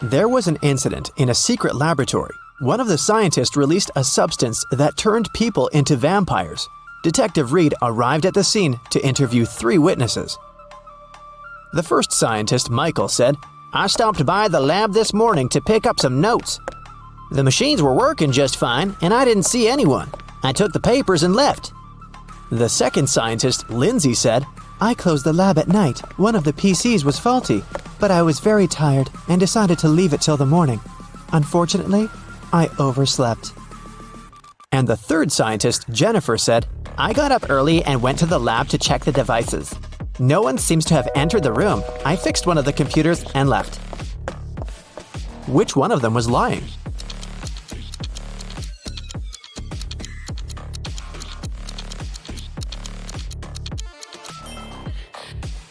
There was an incident in a secret laboratory. One of the scientists released a substance that turned people into vampires. Detective Reed arrived at the scene to interview 3 witnesses. The first scientist, Michael, said, "I stopped by the lab this morning to pick up some notes. The machines were working just fine, and I didn't see anyone. I took the papers and left." The second scientist, Lindsay, said, "I closed the lab at night. One of the PCs was faulty, but I was very tired and decided to leave it till the morning. Unfortunately, I overslept." And the third scientist, Jennifer, said, "I got up early and went to the lab to check the devices. No one seems to have entered the room. I fixed one of the computers and left." Which one of them was lying?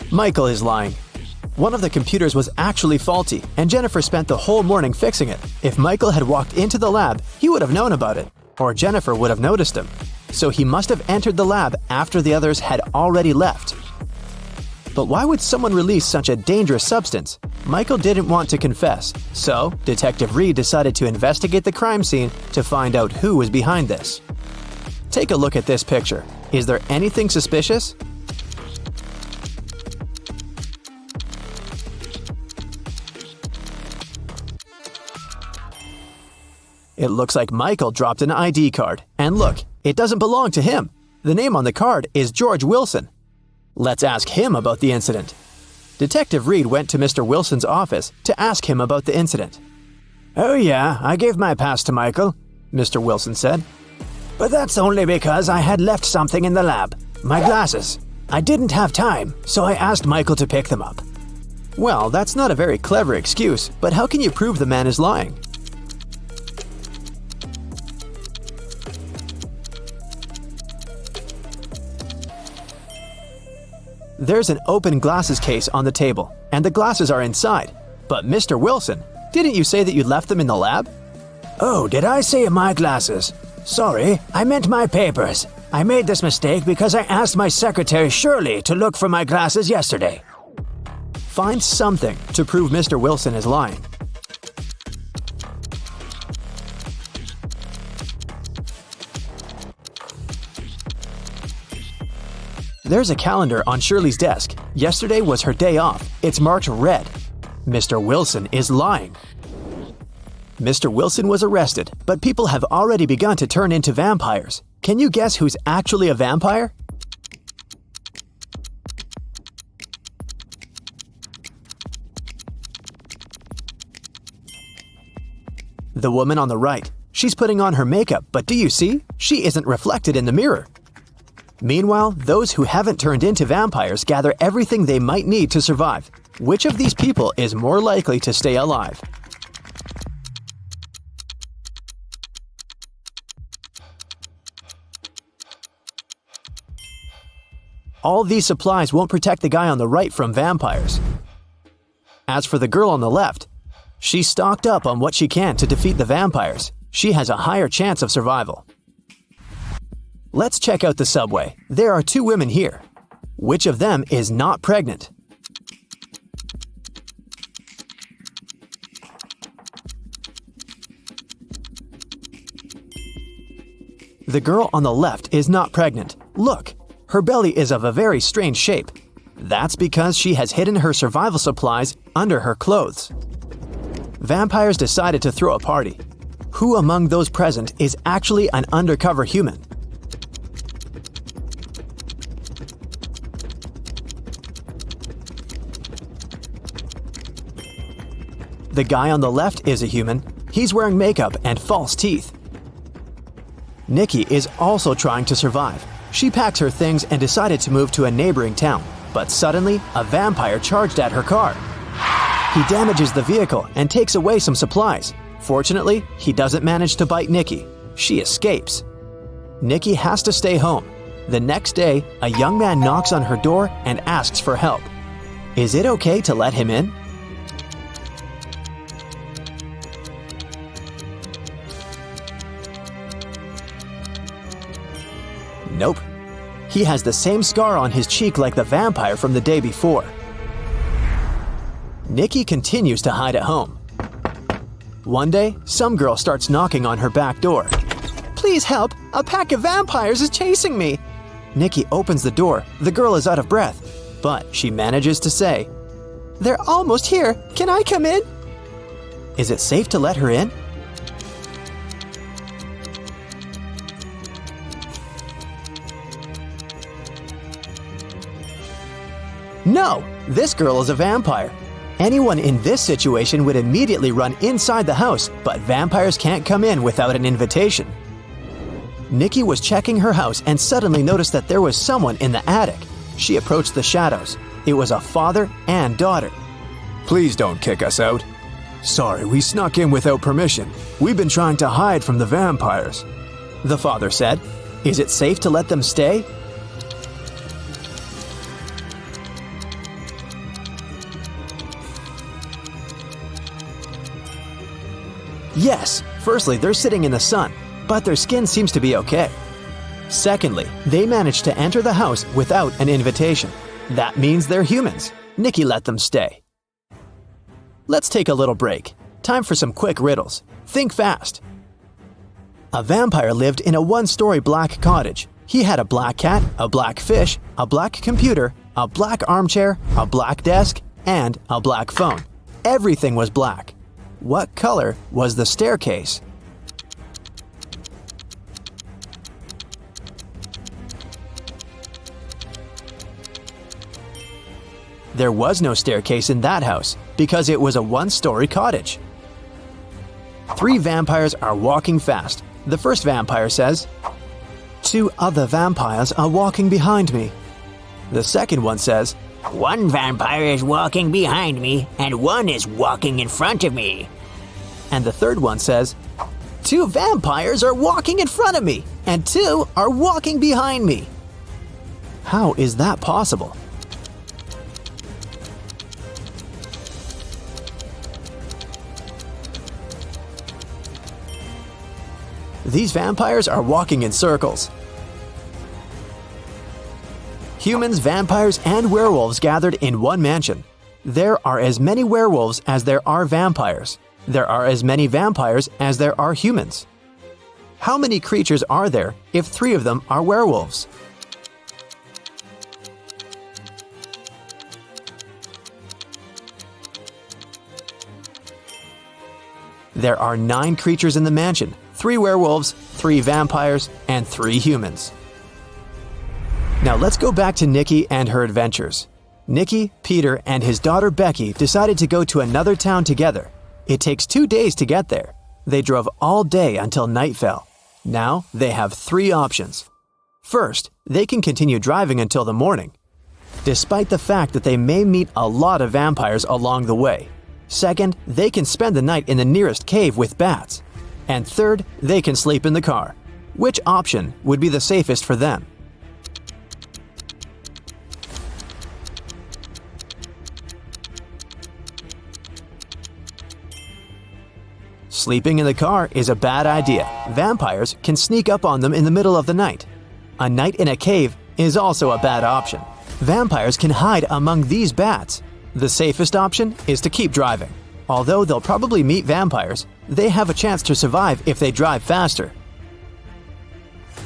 Michael is lying. One of the computers was actually faulty, and Jennifer spent the whole morning fixing it. If Michael had walked into the lab, he would have known about it, or Jennifer would have noticed him. So he must have entered the lab after the others had already left. But why would someone release such a dangerous substance? Michael didn't want to confess, so Detective Reed decided to investigate the crime scene to find out who was behind this. Take a look at this picture. Is there anything suspicious? It looks like Michael dropped an ID card. And look, it doesn't belong to him. The name on the card is George Wilson. Let's ask him about the incident. Detective Reed went to Mr. Wilson's office to ask him about the incident. "Oh yeah, I gave my pass to Michael," Mr. Wilson said. "But that's only because I had left something in the lab. My glasses. I didn't have time, so I asked Michael to pick them up." Well, that's not a very clever excuse, but how can you prove the man is lying? There's an open glasses case on the table, and the glasses are inside. But Mr. Wilson, didn't you say that you left them in the lab? "Oh, did I say my glasses? Sorry, I meant my papers. I made this mistake because I asked my secretary Shirley to look for my glasses yesterday." Find something to prove Mr. Wilson is lying. There's a calendar on Shirley's desk. Yesterday was her day off. It's marked red. Mr. Wilson is lying. Mr. Wilson was arrested, but people have already begun to turn into vampires. Can you guess who's actually a vampire? The woman on the right. She's putting on her makeup, but do you see? She isn't reflected in the mirror. Meanwhile, those who haven't turned into vampires gather everything they might need to survive. Which of these people is more likely to stay alive? All these supplies won't protect the guy on the right from vampires. As for the girl on the left, she's stocked up on what she can to defeat the vampires. She has a higher chance of survival. Let's check out the subway. There are 2 women here. Which of them is not pregnant? The girl on the left is not pregnant. Look, her belly is of a very strange shape. That's because she has hidden her survival supplies under her clothes. Vampires decided to throw a party. Who among those present is actually an undercover human? The guy on the left is a human. He's wearing makeup and false teeth. Nikki is also trying to survive. She packs her things and decided to move to a neighboring town. But suddenly, a vampire charged at her car. He damages the vehicle and takes away some supplies. Fortunately, he doesn't manage to bite Nikki. She escapes. Nikki has to stay home. The next day, a young man knocks on her door and asks for help. Is it okay to let him in? Nope. He has the same scar on his cheek like the vampire from the day before. Nikki continues to hide at home. One day, some girl starts knocking on her back door. Please help! A pack of vampires is chasing me! Nikki opens the door. The girl is out of breath, but she manages to say, They're almost here! Can I come in? Is it safe to let her in? No! This girl is a vampire. Anyone in this situation would immediately run inside the house, but vampires can't come in without an invitation. Nikki was checking her house and suddenly noticed that there was someone in the attic. She approached the shadows. It was a father and daughter. Please don't kick us out. Sorry, we snuck in without permission. We've been trying to hide from the vampires. The father said, Is it safe to let them stay? Yes, firstly, they're sitting in the sun, but their skin seems to be okay. Secondly, they managed to enter the house without an invitation. That means they're humans. Nikki let them stay. Let's take a little break. Time for some quick riddles. Think fast. A vampire lived in a one-story black cottage. He had a black cat, a black fish, a black computer, a black armchair, a black desk, and a black phone. Everything was black. What color was the staircase? There was no staircase in that house because it was a one-story cottage. 3 vampires are walking fast. The first vampire says, 2 other vampires are walking behind me. The second one says, 1 vampire is walking behind me, and 1 is walking in front of me. And the third one says, 2 vampires are walking in front of me, and 2 are walking behind me. How is that possible? These vampires are walking in circles. Humans, vampires, and werewolves gathered in one mansion. There are as many werewolves as there are vampires. There are as many vampires as there are humans. How many creatures are there if 3 of them are werewolves? There are 9 creatures in the mansion, 3 werewolves, 3 vampires, and 3 humans. Now let's go back to Nikki and her adventures. Nikki, Peter, and his daughter Becky decided to go to another town together. It takes 2 days to get there. They drove all day until night fell. Now they have 3 options. First, they can continue driving until the morning, despite the fact that they may meet a lot of vampires along the way. Second, they can spend the night in the nearest cave with bats. And third, they can sleep in the car. Which option would be the safest for them? Sleeping in the car is a bad idea. Vampires can sneak up on them in the middle of the night. A night in a cave is also a bad option. Vampires can hide among these bats. The safest option is to keep driving. Although they'll probably meet vampires, they have a chance to survive if they drive faster.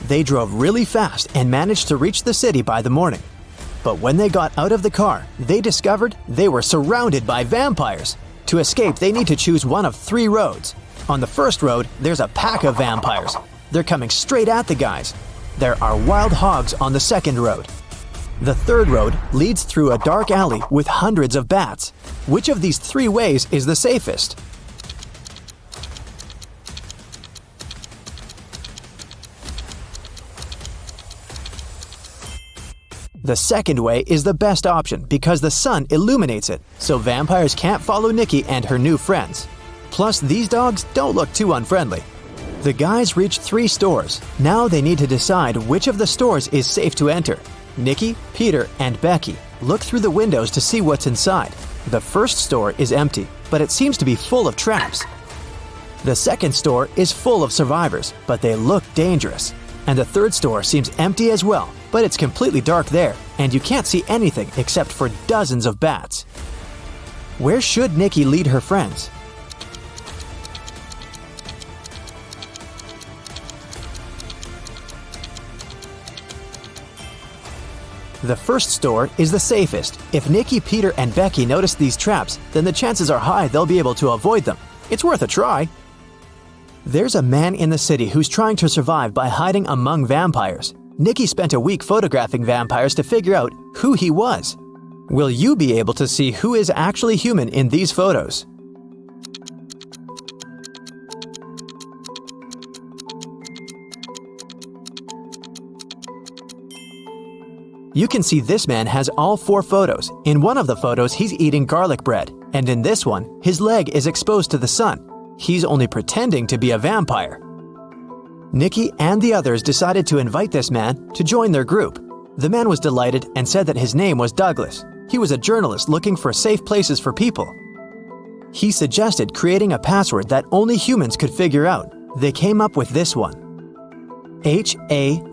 They drove really fast and managed to reach the city by the morning. But when they got out of the car, they discovered they were surrounded by vampires. To escape, they need to choose one of 3 roads. On the first road, there's a pack of vampires. They're coming straight at the guys. There are wild hogs on the second road. The third road leads through a dark alley with hundreds of bats. Which of these 3 ways is the safest? The second way is the best option because the sun illuminates it, so vampires can't follow Nikki and her new friends. Plus, these dogs don't look too unfriendly. The guys reach 3 stores. Now they need to decide which of the stores is safe to enter. Nikki, Peter, and Becky look through the windows to see what's inside. The first store is empty, but it seems to be full of traps. The second store is full of survivors, but they look dangerous. And the third store seems empty as well, but it's completely dark there, and you can't see anything except for dozens of bats. Where should Nikki lead her friends? The first store is the safest. If Nikki, Peter, and Becky notice these traps, then the chances are high they'll be able to avoid them. It's worth a try. There's a man in the city who's trying to survive by hiding among vampires. Nikki spent a week photographing vampires to figure out who he was. Will you be able to see who is actually human in these photos? You can see this man has all 4 photos. In one of the photos, he's eating garlic bread, and in this one, his leg is exposed to the sun. He's only pretending to be a vampire. Nikki and the others decided to invite this man to join their group. The man was delighted and said that his name was Douglas. He was a journalist looking for safe places for people. He suggested creating a password that only humans could figure out. They came up with this one: HAWUH.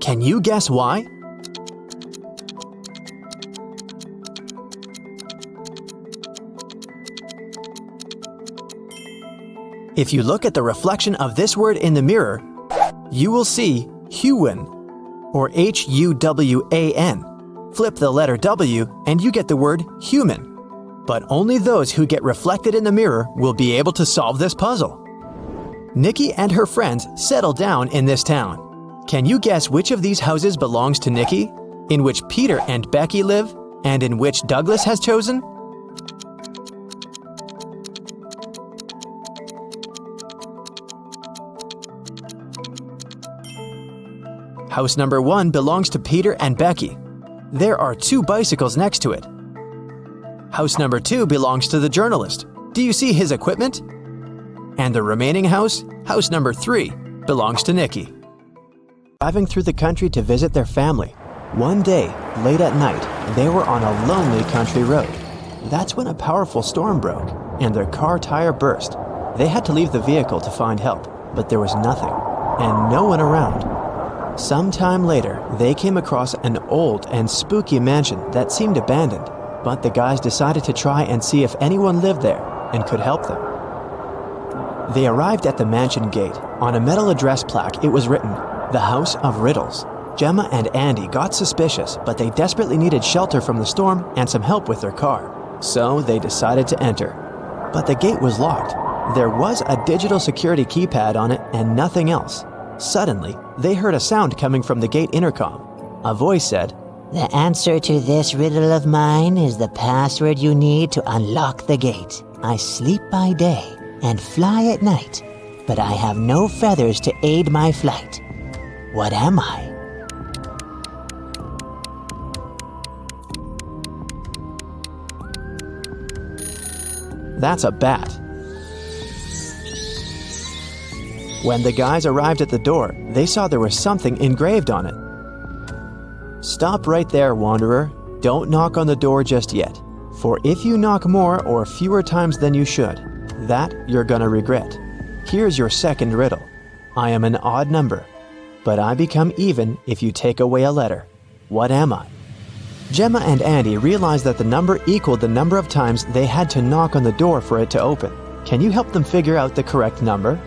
Can you guess why? If you look at the reflection of this word in the mirror, you will see Huwan, or Huwan. Flip the letter W and you get the word human. But only those who get reflected in the mirror will be able to solve this puzzle. Nikki and her friends settle down in this town. Can you guess which of these houses belongs to Nikki, in which Peter and Becky live, and in which Douglas has chosen? House number 1 belongs to Peter and Becky. There are 2 bicycles next to it. House number 2 belongs to the journalist. Do you see his equipment? And the remaining house, house number 3, belongs to Nikki. Driving through the country to visit their family. One day, late at night, they were on a lonely country road. That's when a powerful storm broke, and their car tire burst. They had to leave the vehicle to find help, but there was nothing, and no one around. Sometime later, they came across an old and spooky mansion that seemed abandoned, but the guys decided to try and see if anyone lived there and could help them. They arrived at the mansion gate. On a metal address plaque, it was written, "The House of Riddles." Gemma and Andy got suspicious, but they desperately needed shelter from the storm and some help with their car. So they decided to enter. But the gate was locked. There was a digital security keypad on it and nothing else. Suddenly, they heard a sound coming from the gate intercom. A voice said, The answer to this riddle of mine is the password you need to unlock the gate. I sleep by day and fly at night, but I have no feathers to aid my flight. What am I? That's a bat. When the guys arrived at the door, they saw there was something engraved on it. Stop right there, wanderer. Don't knock on the door just yet. For if you knock more or fewer times than you should, that you're gonna regret. Here's your second riddle. I am an odd number, but I become even if you take away a letter. What am I? Gemma and Andy realized that the number equaled the number of times they had to knock on the door for it to open. Can you help them figure out the correct number?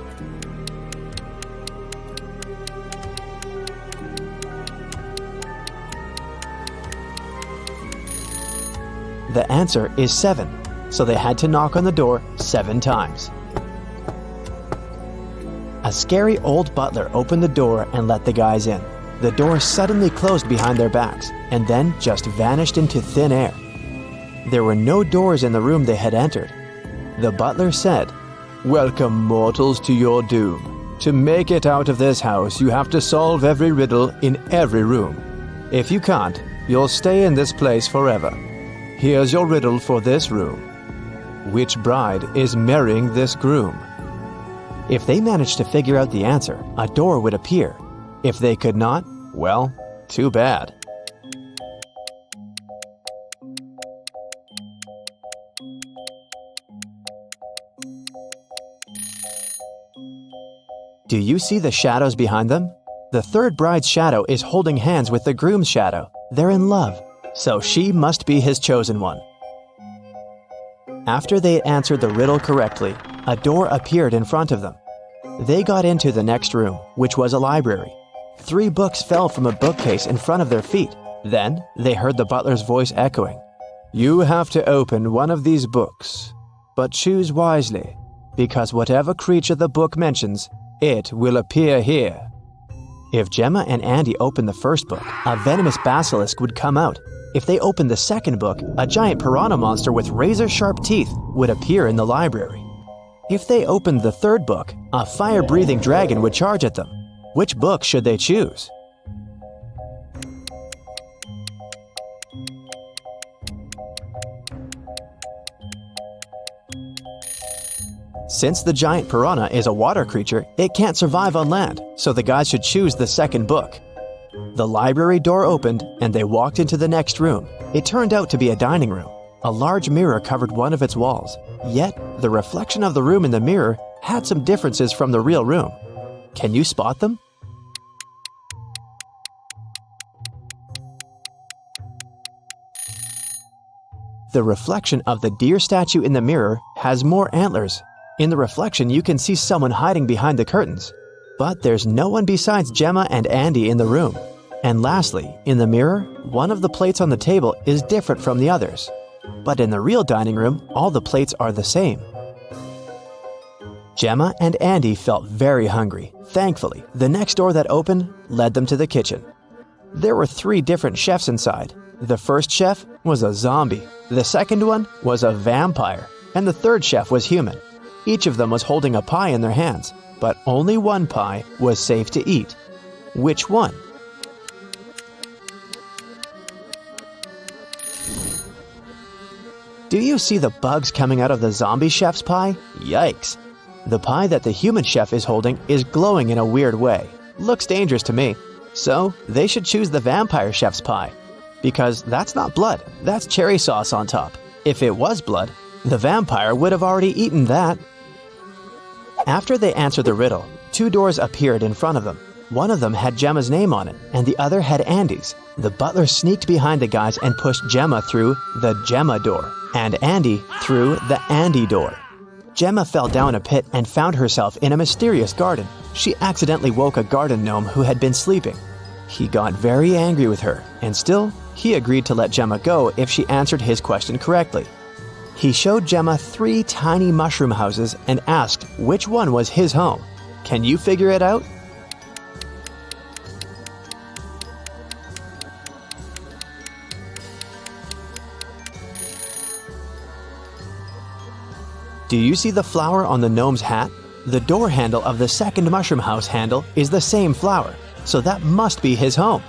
The answer is 7, so they had to knock on the door 7 times. A scary old butler opened the door and let the guys in. The door suddenly closed behind their backs and then just vanished into thin air. There were no doors in the room they had entered. The butler said, "Welcome, mortals, to your doom. To make it out of this house, you have to solve every riddle in every room. If you can't, you'll stay in this place forever. Here's your riddle for this room. Which bride is marrying this groom?" If they managed to figure out the answer, a door would appear. If they could not, well, too bad. Do you see the shadows behind them? The third bride's shadow is holding hands with the groom's shadow. They're in love, so she must be his chosen one. After they answered the riddle correctly, a door appeared in front of them. They got into the next room, which was a library. 3 books fell from a bookcase in front of their feet. Then they heard the butler's voice echoing. You have to open one of these books, but choose wisely, because whatever creature the book mentions, it will appear here. If Gemma and Andy opened the first book, a venomous basilisk would come out. If they opened the second book, a giant piranha monster with razor-sharp teeth would appear in the library. If they opened the third book, a fire-breathing dragon would charge at them. Which book should they choose? Since the giant piranha is a water creature, it can't survive on land, so the guys should choose the second book. The library door opened, and they walked into the next room. It turned out to be a dining room. A large mirror covered one of its walls. Yet, the reflection of the room in the mirror had some differences from the real room. Can you spot them? The reflection of the deer statue in the mirror has more antlers. In the reflection, you can see someone hiding behind the curtains. But there's no one besides Gemma and Andy in the room. And lastly, in the mirror, one of the plates on the table is different from the others. But in the real dining room, all the plates are the same. Gemma and Andy felt very hungry. Thankfully, the next door that opened led them to the kitchen. There were 3 different chefs inside. The first chef was a zombie, the second one was a vampire, and the third chef was human. Each of them was holding a pie in their hands, but only one pie was safe to eat. Which one? Do you see the bugs coming out of the zombie chef's pie? Yikes! The pie that the human chef is holding is glowing in a weird way. Looks dangerous to me. So, they should choose the vampire chef's pie. Because that's not blood, that's cherry sauce on top. If it was blood, the vampire would have already eaten that. After they answered the riddle, 2 doors appeared in front of them. One of them had Gemma's name on it, and the other had Andy's. The butler sneaked behind the guys and pushed Gemma through the Gemma door, and Andy through the Andy door. Gemma fell down a pit and found herself in a mysterious garden. She accidentally woke a garden gnome who had been sleeping. He got very angry with her, and still, he agreed to let Gemma go if she answered his question correctly. He showed Gemma 3 tiny mushroom houses and asked which one was his home. Can you figure it out? Do you see the flower on the gnome's hat? The door handle of the second mushroom house handle is the same flower, so that must be his home.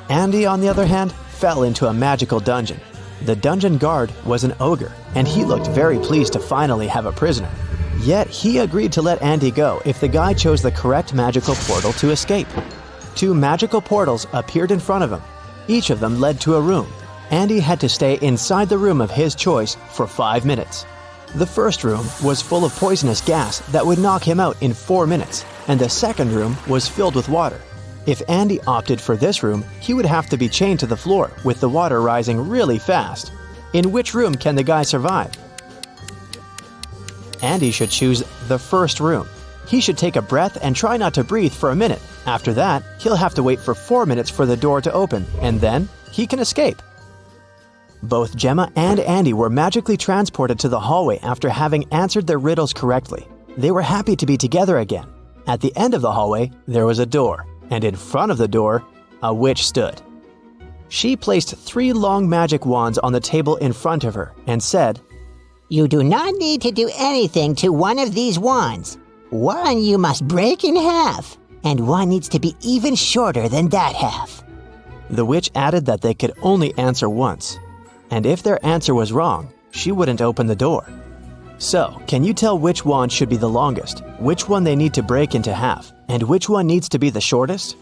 Andy, on the other hand, fell into a magical dungeon. The dungeon guard was an ogre, and he looked very pleased to finally have a prisoner. Yet he agreed to let Andy go if the guy chose the correct magical portal to escape. 2 magical portals appeared in front of him. Each of them led to a room. Andy had to stay inside the room of his choice for 5 minutes. The first room was full of poisonous gas that would knock him out in 4 minutes, and the second room was filled with water. If Andy opted for this room, he would have to be chained to the floor with the water rising really fast. In which room can the guy survive? Andy should choose the first room. He should take a breath and try not to breathe for a minute. After that, he'll have to wait for 4 minutes for the door to open, and then he can escape. Both Gemma and Andy were magically transported to the hallway after having answered their riddles correctly. They were happy to be together again. At the end of the hallway, there was a door, and in front of the door, a witch stood. She placed 3 long magic wands on the table in front of her and said, You do not need to do anything to one of these wands. One you must break in half, and one needs to be even shorter than that half. The witch added that they could only answer once, and if their answer was wrong, she wouldn't open the door. So, can you tell which wand should be the longest, which one they need to break into half, and which one needs to be the shortest?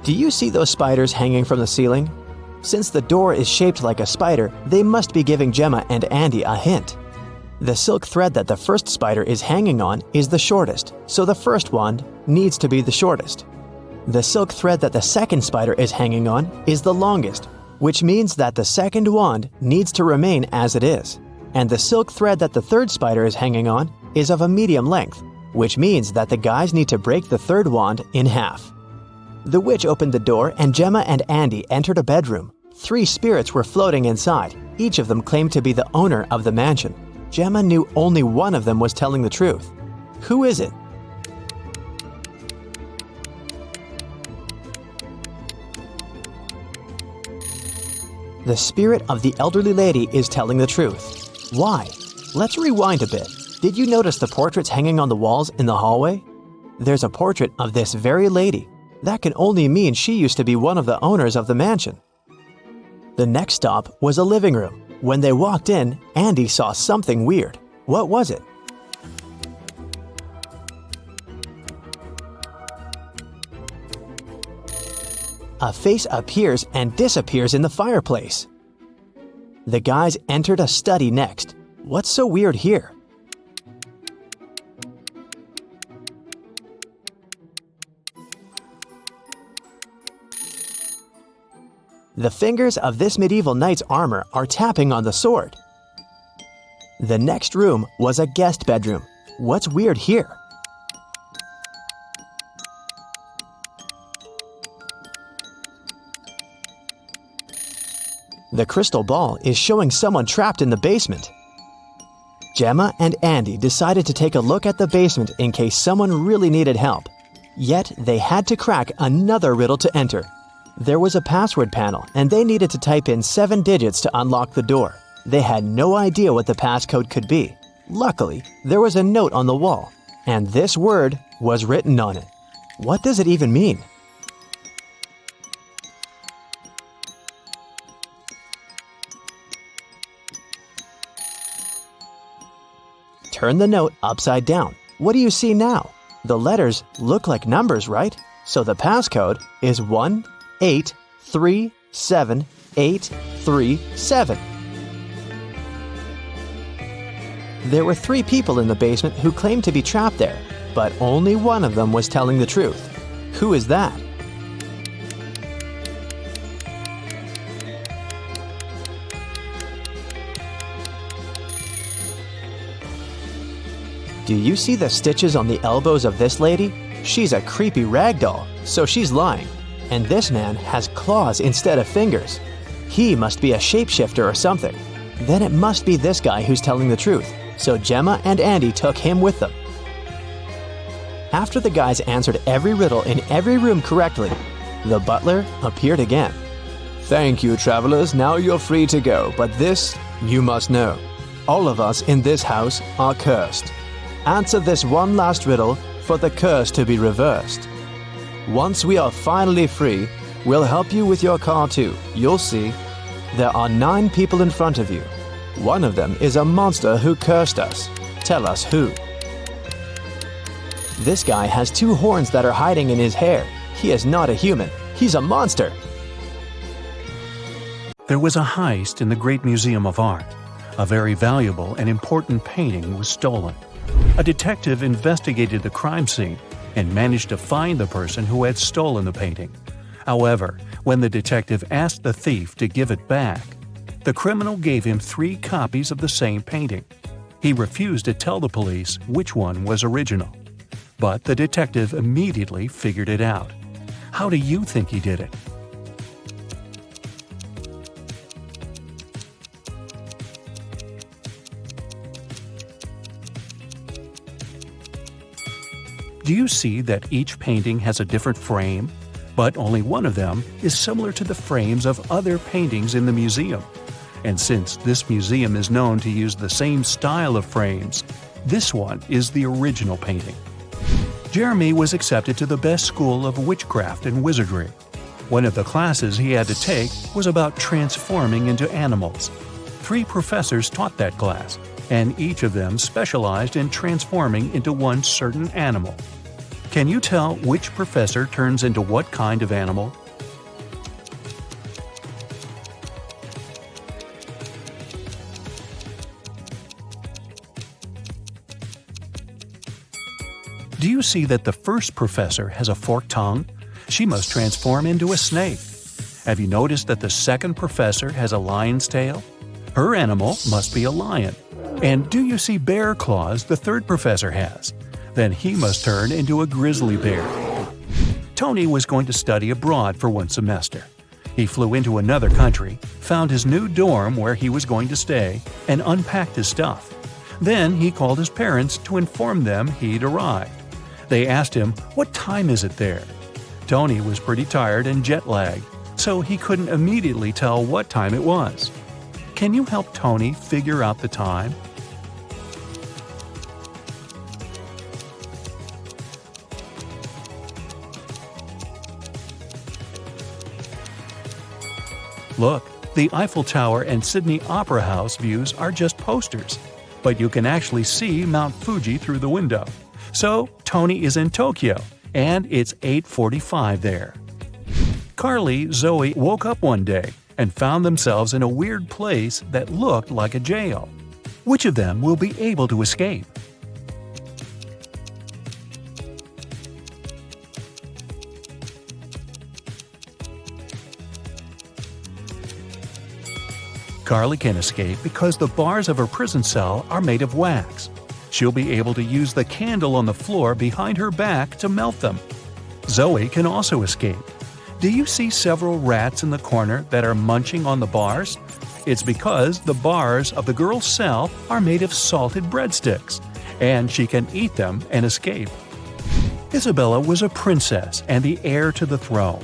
Do you see those spiders hanging from the ceiling? Since the door is shaped like a spider, they must be giving Gemma and Andy a hint. The silk thread that the first spider is hanging on is the shortest, so the first wand needs to be the shortest. The silk thread that the second spider is hanging on is the longest, which means that the second wand needs to remain as it is. And the silk thread that the third spider is hanging on is of a medium length, which means that the guys need to break the third wand in half. The witch opened the door and Gemma and Andy entered a bedroom. 3 spirits were floating inside. Each of them claimed to be the owner of the mansion. Gemma knew only one of them was telling the truth. Who is it? The spirit of the elderly lady is telling the truth. Why? Let's rewind a bit. Did you notice the portraits hanging on the walls in the hallway? There's a portrait of this very lady. That can only mean she used to be one of the owners of the mansion. The next stop was a living room. When they walked in, Andy saw something weird. What was it? A face appears and disappears in the fireplace. The guys entered a study next. What's so weird here? The fingers of this medieval knight's armor are tapping on the sword. The next room was a guest bedroom. What's weird here? The crystal ball is showing someone trapped in the basement. Gemma and Andy decided to take a look at the basement in case someone really needed help. Yet they had to crack another riddle to enter. There was a password panel and they needed to type in 7 digits to unlock the door. They had no idea what the passcode could be. Luckily, there was a note on the wall, and this word was written on it. What does it even mean? Turn the note upside down. What do you see now? The letters look like numbers, right? So the passcode is 1837837. There were 3 people in the basement who claimed to be trapped there, but only one of them was telling the truth. Who is that? Do you see the stitches on the elbows of this lady? She's a creepy rag doll, so she's lying. And this man has claws instead of fingers. He must be a shapeshifter or something. Then it must be this guy who's telling the truth, so Gemma and Andy took him with them. After the guys answered every riddle in every room correctly, the butler appeared again. Thank you, travelers. Now you're free to go, but this you must know. All of us in this house are cursed. Answer this one last riddle for the curse to be reversed. Once we are finally free, we'll help you with your car too. You'll see. There are 9 people in front of you. One of them is a monster who cursed us. Tell us who. This guy has 2 horns that are hiding in his hair. He is not a human. He's a monster. There was a heist in the Great Museum of Art. A very valuable and important painting was stolen. A detective investigated the crime scene and managed to find the person who had stolen the painting. However, when the detective asked the thief to give it back, the criminal gave him 3 copies of the same painting. He refused to tell the police which one was original. But the detective immediately figured it out. How do you think he did it? Do you see that each painting has a different frame? But only one of them is similar to the frames of other paintings in the museum. And since this museum is known to use the same style of frames, this one is the original painting. Jeremy was accepted to the best school of witchcraft and wizardry. One of the classes he had to take was about transforming into animals. 3 professors taught that class, and each of them specialized in transforming into one certain animal. Can you tell which professor turns into what kind of animal? Do you see that the first professor has a forked tongue? She must transform into a snake. Have you noticed that the second professor has a lion's tail? Her animal must be a lion. And do you see bear claws the third professor has? Then he must turn into a grizzly bear. Tony was going to study abroad for one semester. He flew into another country, found his new dorm where he was going to stay, and unpacked his stuff. Then he called his parents to inform them he'd arrived. They asked him, "What time is it there?" Tony was pretty tired and jet-lagged, so he couldn't immediately tell what time it was. Can you help Tony figure out the time? Look, the Eiffel Tower and Sydney Opera House views are just posters, but you can actually see Mount Fuji through the window. So, Tony is in Tokyo, and it's 8:45 there. Carly, Zoe woke up one day and found themselves in a weird place that looked like a jail. Which of them will be able to escape? Carly can escape because the bars of her prison cell are made of wax. She'll be able to use the candle on the floor behind her back to melt them. Zoe can also escape. Do you see several rats in the corner that are munching on the bars? It's because the bars of the girl's cell are made of salted breadsticks, and she can eat them and escape. Isabella was a princess and the heir to the throne.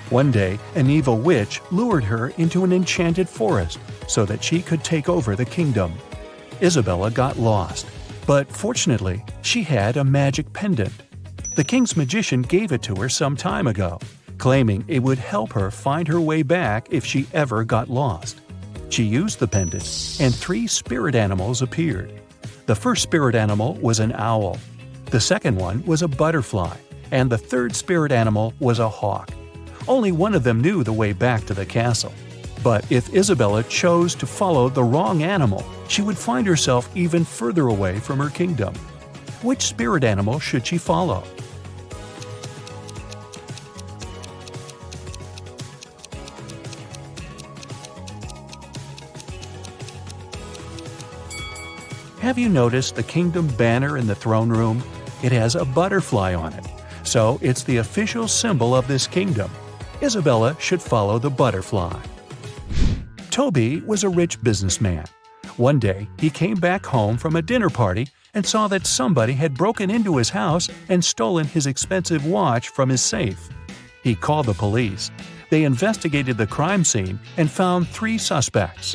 One day, an evil witch lured her into an enchanted forest so that she could take over the kingdom. Isabella got lost, but fortunately, she had a magic pendant. The king's magician gave it to her some time ago, claiming it would help her find her way back if she ever got lost. She used the pendant, and 3 spirit animals appeared. The first spirit animal was an owl. The second one was a butterfly, and the third spirit animal was a hawk. Only one of them knew the way back to the castle. But if Isabella chose to follow the wrong animal, she would find herself even further away from her kingdom. Which spirit animal should she follow? Have you noticed the kingdom banner in the throne room? It has a butterfly on it, so it's the official symbol of this kingdom. Isabella should follow the butterfly. Toby was a rich businessman. One day, he came back home from a dinner party and saw that somebody had broken into his house and stolen his expensive watch from his safe. He called the police. They investigated the crime scene and found 3 suspects.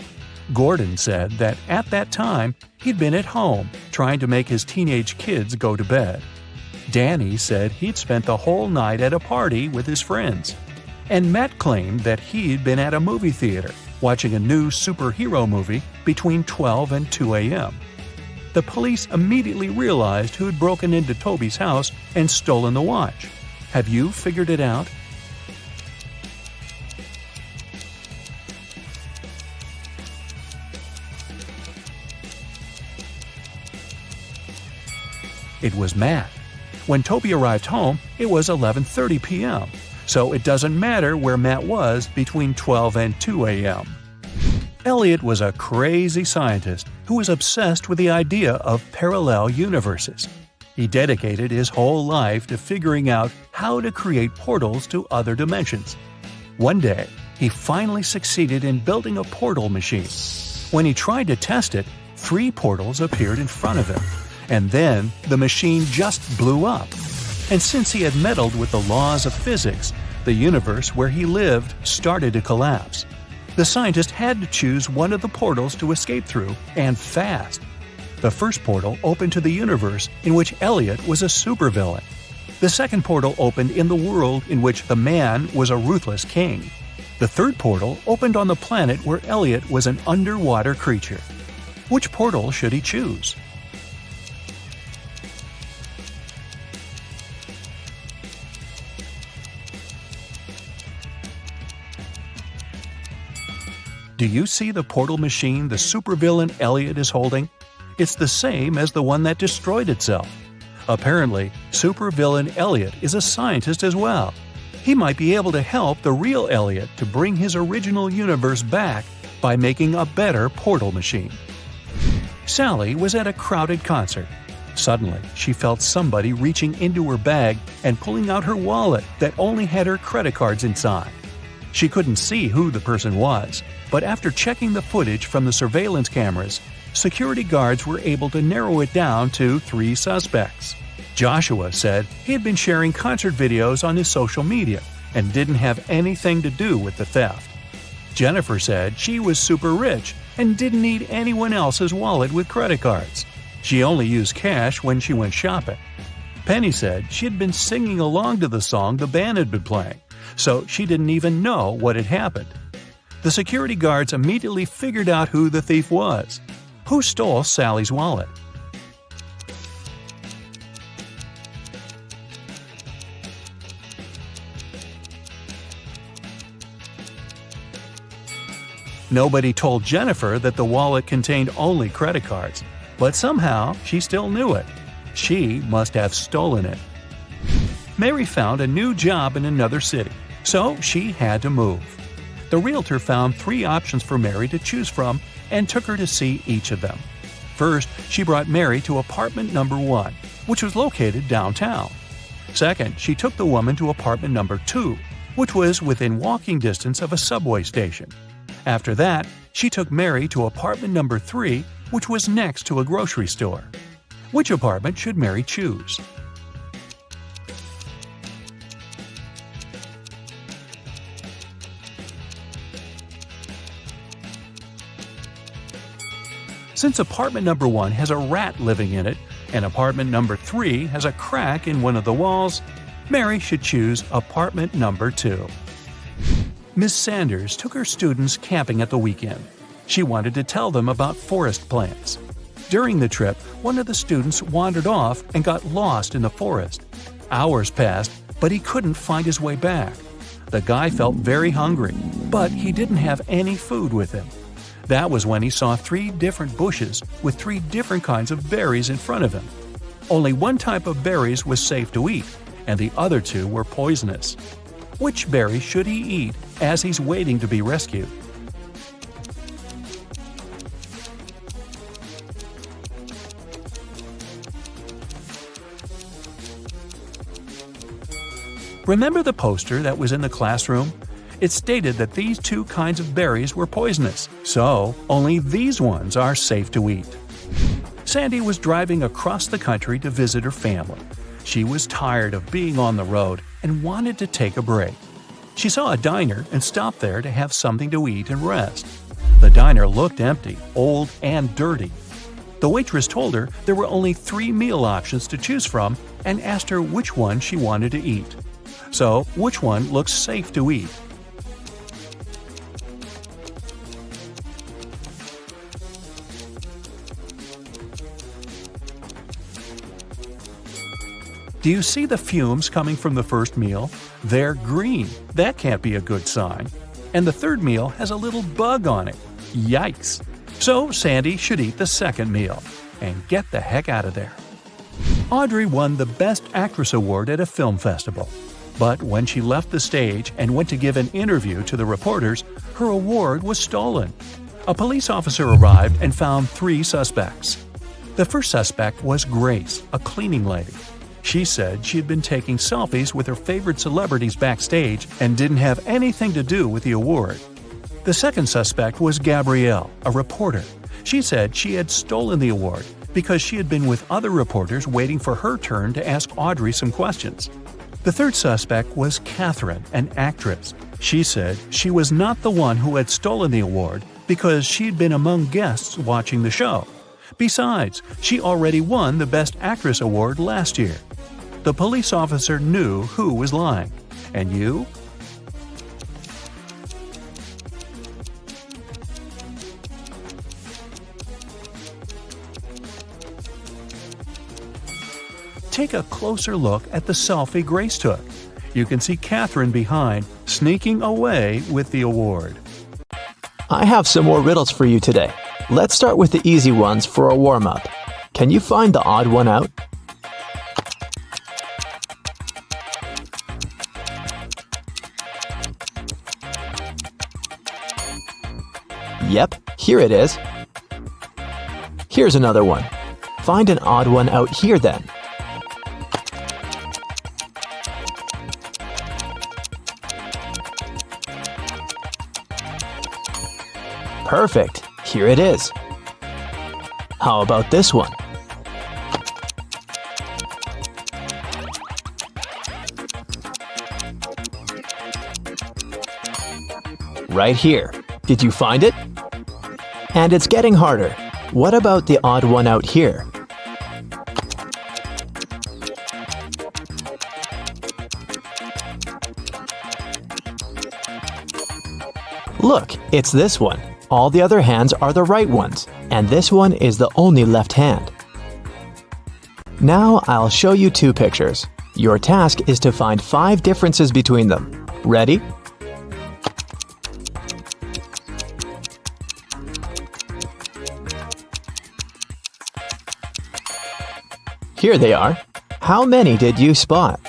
Gordon said that at that time, he'd been at home trying to make his teenage kids go to bed. Danny said he'd spent the whole night at a party with his friends. And Matt claimed that he'd been at a movie theater watching a new superhero movie between 12 and 2 a.m. The police immediately realized who'd broken into Toby's house and stolen the watch. Have you figured it out? It was Matt. When Toby arrived home, it was 11:30 p.m., so it doesn't matter where Matt was between 12 and 2 a.m. Elliot was a crazy scientist who was obsessed with the idea of parallel universes. He dedicated his whole life to figuring out how to create portals to other dimensions. One day, he finally succeeded in building a portal machine. When he tried to test it, 3 portals appeared in front of him, and then the machine just blew up. And since he had meddled with the laws of physics, the universe where he lived started to collapse. The scientist had to choose one of the portals to escape through, and fast. The first portal opened to the universe in which Elliot was a supervillain. The second portal opened in the world in which the man was a ruthless king. The third portal opened on the planet where Elliot was an underwater creature. Which portal should he choose? Do you see the portal machine the supervillain Elliot is holding? It's the same as the one that destroyed itself. Apparently, supervillain Elliot is a scientist as well. He might be able to help the real Elliot to bring his original universe back by making a better portal machine. Sally was at a crowded concert. Suddenly, she felt somebody reaching into her bag and pulling out her wallet that only had her credit cards inside. She couldn't see who the person was, but after checking the footage from the surveillance cameras, security guards were able to narrow it down to 3 suspects. Joshua said he had been sharing concert videos on his social media and didn't have anything to do with the theft. Jennifer said she was super rich and didn't need anyone else's wallet with credit cards. She only used cash when she went shopping. Penny said she had been singing along to the song the band had been playing, so she didn't even know what had happened. The security guards immediately figured out who the thief was. Who stole Sally's wallet? Nobody told Jennifer that the wallet contained only credit cards, but somehow she still knew it. She must have stolen it. Mary found a new job in another city, so she had to move. The realtor found 3 options for Mary to choose from and took her to see each of them. First, she brought Mary to apartment number 1, which was located downtown. Second, she took the woman to apartment number 2, which was within walking distance of a subway station. After that, she took Mary to apartment number 3, which was next to a grocery store. Which apartment should Mary choose? Since apartment number 1 has a rat living in it, and apartment number 3 has a crack in one of the walls, Mary should choose apartment number 2. Miss Sanders took her students camping at the weekend. She wanted to tell them about forest plants. During the trip, one of the students wandered off and got lost in the forest. Hours passed, but he couldn't find his way back. The guy felt very hungry, but he didn't have any food with him. That was when he saw 3 different bushes with 3 different kinds of berries in front of him. Only one type of berries was safe to eat, and the other 2 were poisonous. Which berry should he eat as he's waiting to be rescued? Remember the poster that was in the classroom? It stated that these 2 kinds of berries were poisonous, so only these ones are safe to eat. Sandy was driving across the country to visit her family. She was tired of being on the road and wanted to take a break. She saw a diner and stopped there to have something to eat and rest. The diner looked empty, old, and dirty. The waitress told her there were only 3 meal options to choose from and asked her which one she wanted to eat. So, which one looks safe to eat? Do you see the fumes coming from the first meal? They're green. That can't be a good sign. And the third meal has a little bug on it. Yikes! So Sandy should eat the second meal and get the heck out of there. Audrey won the Best Actress Award at a film festival. But when she left the stage and went to give an interview to the reporters, her award was stolen. A police officer arrived and found 3 suspects. The first suspect was Grace, a cleaning lady. She said she had been taking selfies with her favorite celebrities backstage and didn't have anything to do with the award. The second suspect was Gabrielle, a reporter. She said she had stolen the award because she had been with other reporters waiting for her turn to ask Audrey some questions. The third suspect was Catherine, an actress. She said she was not the one who had stolen the award because she'd been among guests watching the show. Besides, she already won the Best Actress Award last year. The police officer knew who was lying. And you? Take a closer look at the selfie Grace took. You can see Catherine behind, sneaking away with the award. I have some more riddles for you today. Let's start with the easy ones for a warm-up. Can you find the odd one out? Yep, here it is. Here's another one. Find an odd one out here then. Perfect, here it is. How about this one? Right here. Did you find it? And it's getting harder. What about the odd one out here? Look, it's this one. All the other hands are the right ones, and this one is the only left hand. Now I'll show you two pictures. Your task is to find 5 differences between them. Ready? Here they are. How many did you spot?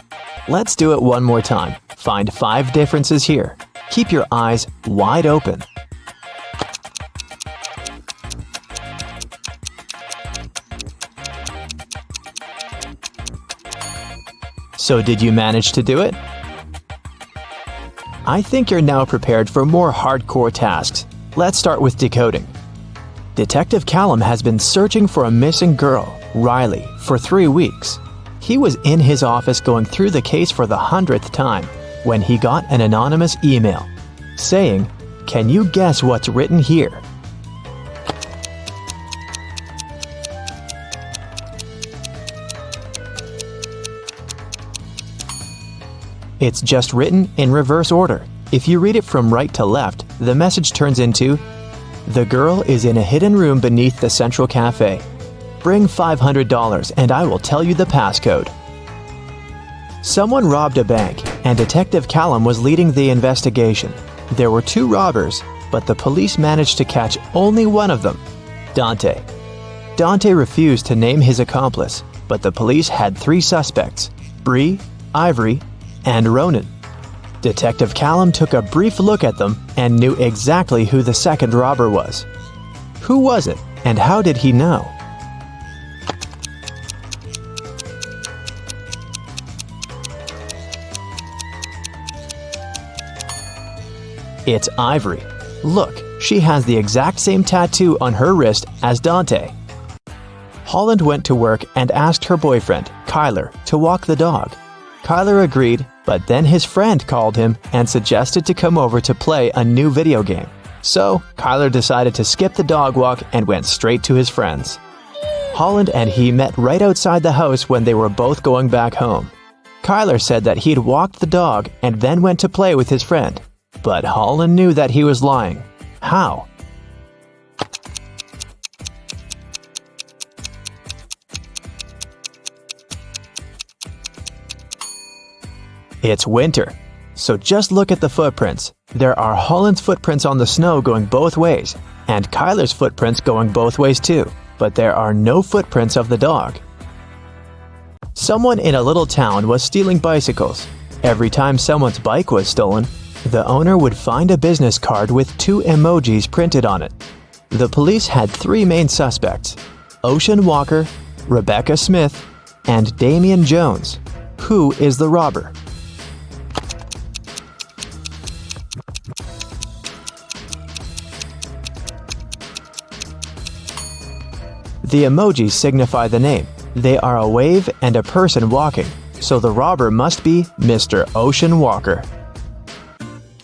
Let's do it one more time. Find 5 differences here. Keep your eyes wide open. So did you manage to do it? I think you're now prepared for more hardcore tasks. Let's start with decoding. Detective Callum has been searching for a missing girl, Riley, for 3 weeks. He was in his office going through the case for the 100th time when he got an anonymous email saying, "Can you guess what's written here?" It's just written in reverse order. If you read it from right to left, the message turns into, "The girl is in a hidden room beneath the Central Cafe. Bring $500 and I will tell you the passcode." Someone robbed a bank, and Detective Callum was leading the investigation. There were 2 robbers, but the police managed to catch only one of them, Dante. Dante refused to name his accomplice, but the police had 3 suspects, Bree, Ivory, and Ronan. Detective Callum took a brief look at them and knew exactly who the second robber was. Who was it, and how did he know? It's Ivory. Look, she has the exact same tattoo on her wrist as Dante. Holland went to work and asked her boyfriend, Kyler, to walk the dog. Kyler agreed, but then his friend called him and suggested to come over to play a new video game. So, Kyler decided to skip the dog walk and went straight to his friends. Holland and he met right outside the house when they were both going back home. Kyler said that he'd walked the dog and then went to play with his friend. But Holland knew that he was lying. How? It's winter, so just look at the footprints. There are Holland's footprints on the snow going both ways, and Kyler's footprints going both ways too, but there are no footprints of the dog. Someone in a little town was stealing bicycles. Every time someone's bike was stolen, the owner would find a business card with 2 emojis printed on it. The police had 3 main suspects, Ocean Walker, Rebecca Smith, and Damian Jones. Who is the robber? The emojis signify the name. They are a wave and a person walking, so the robber must be Mr. Ocean Walker.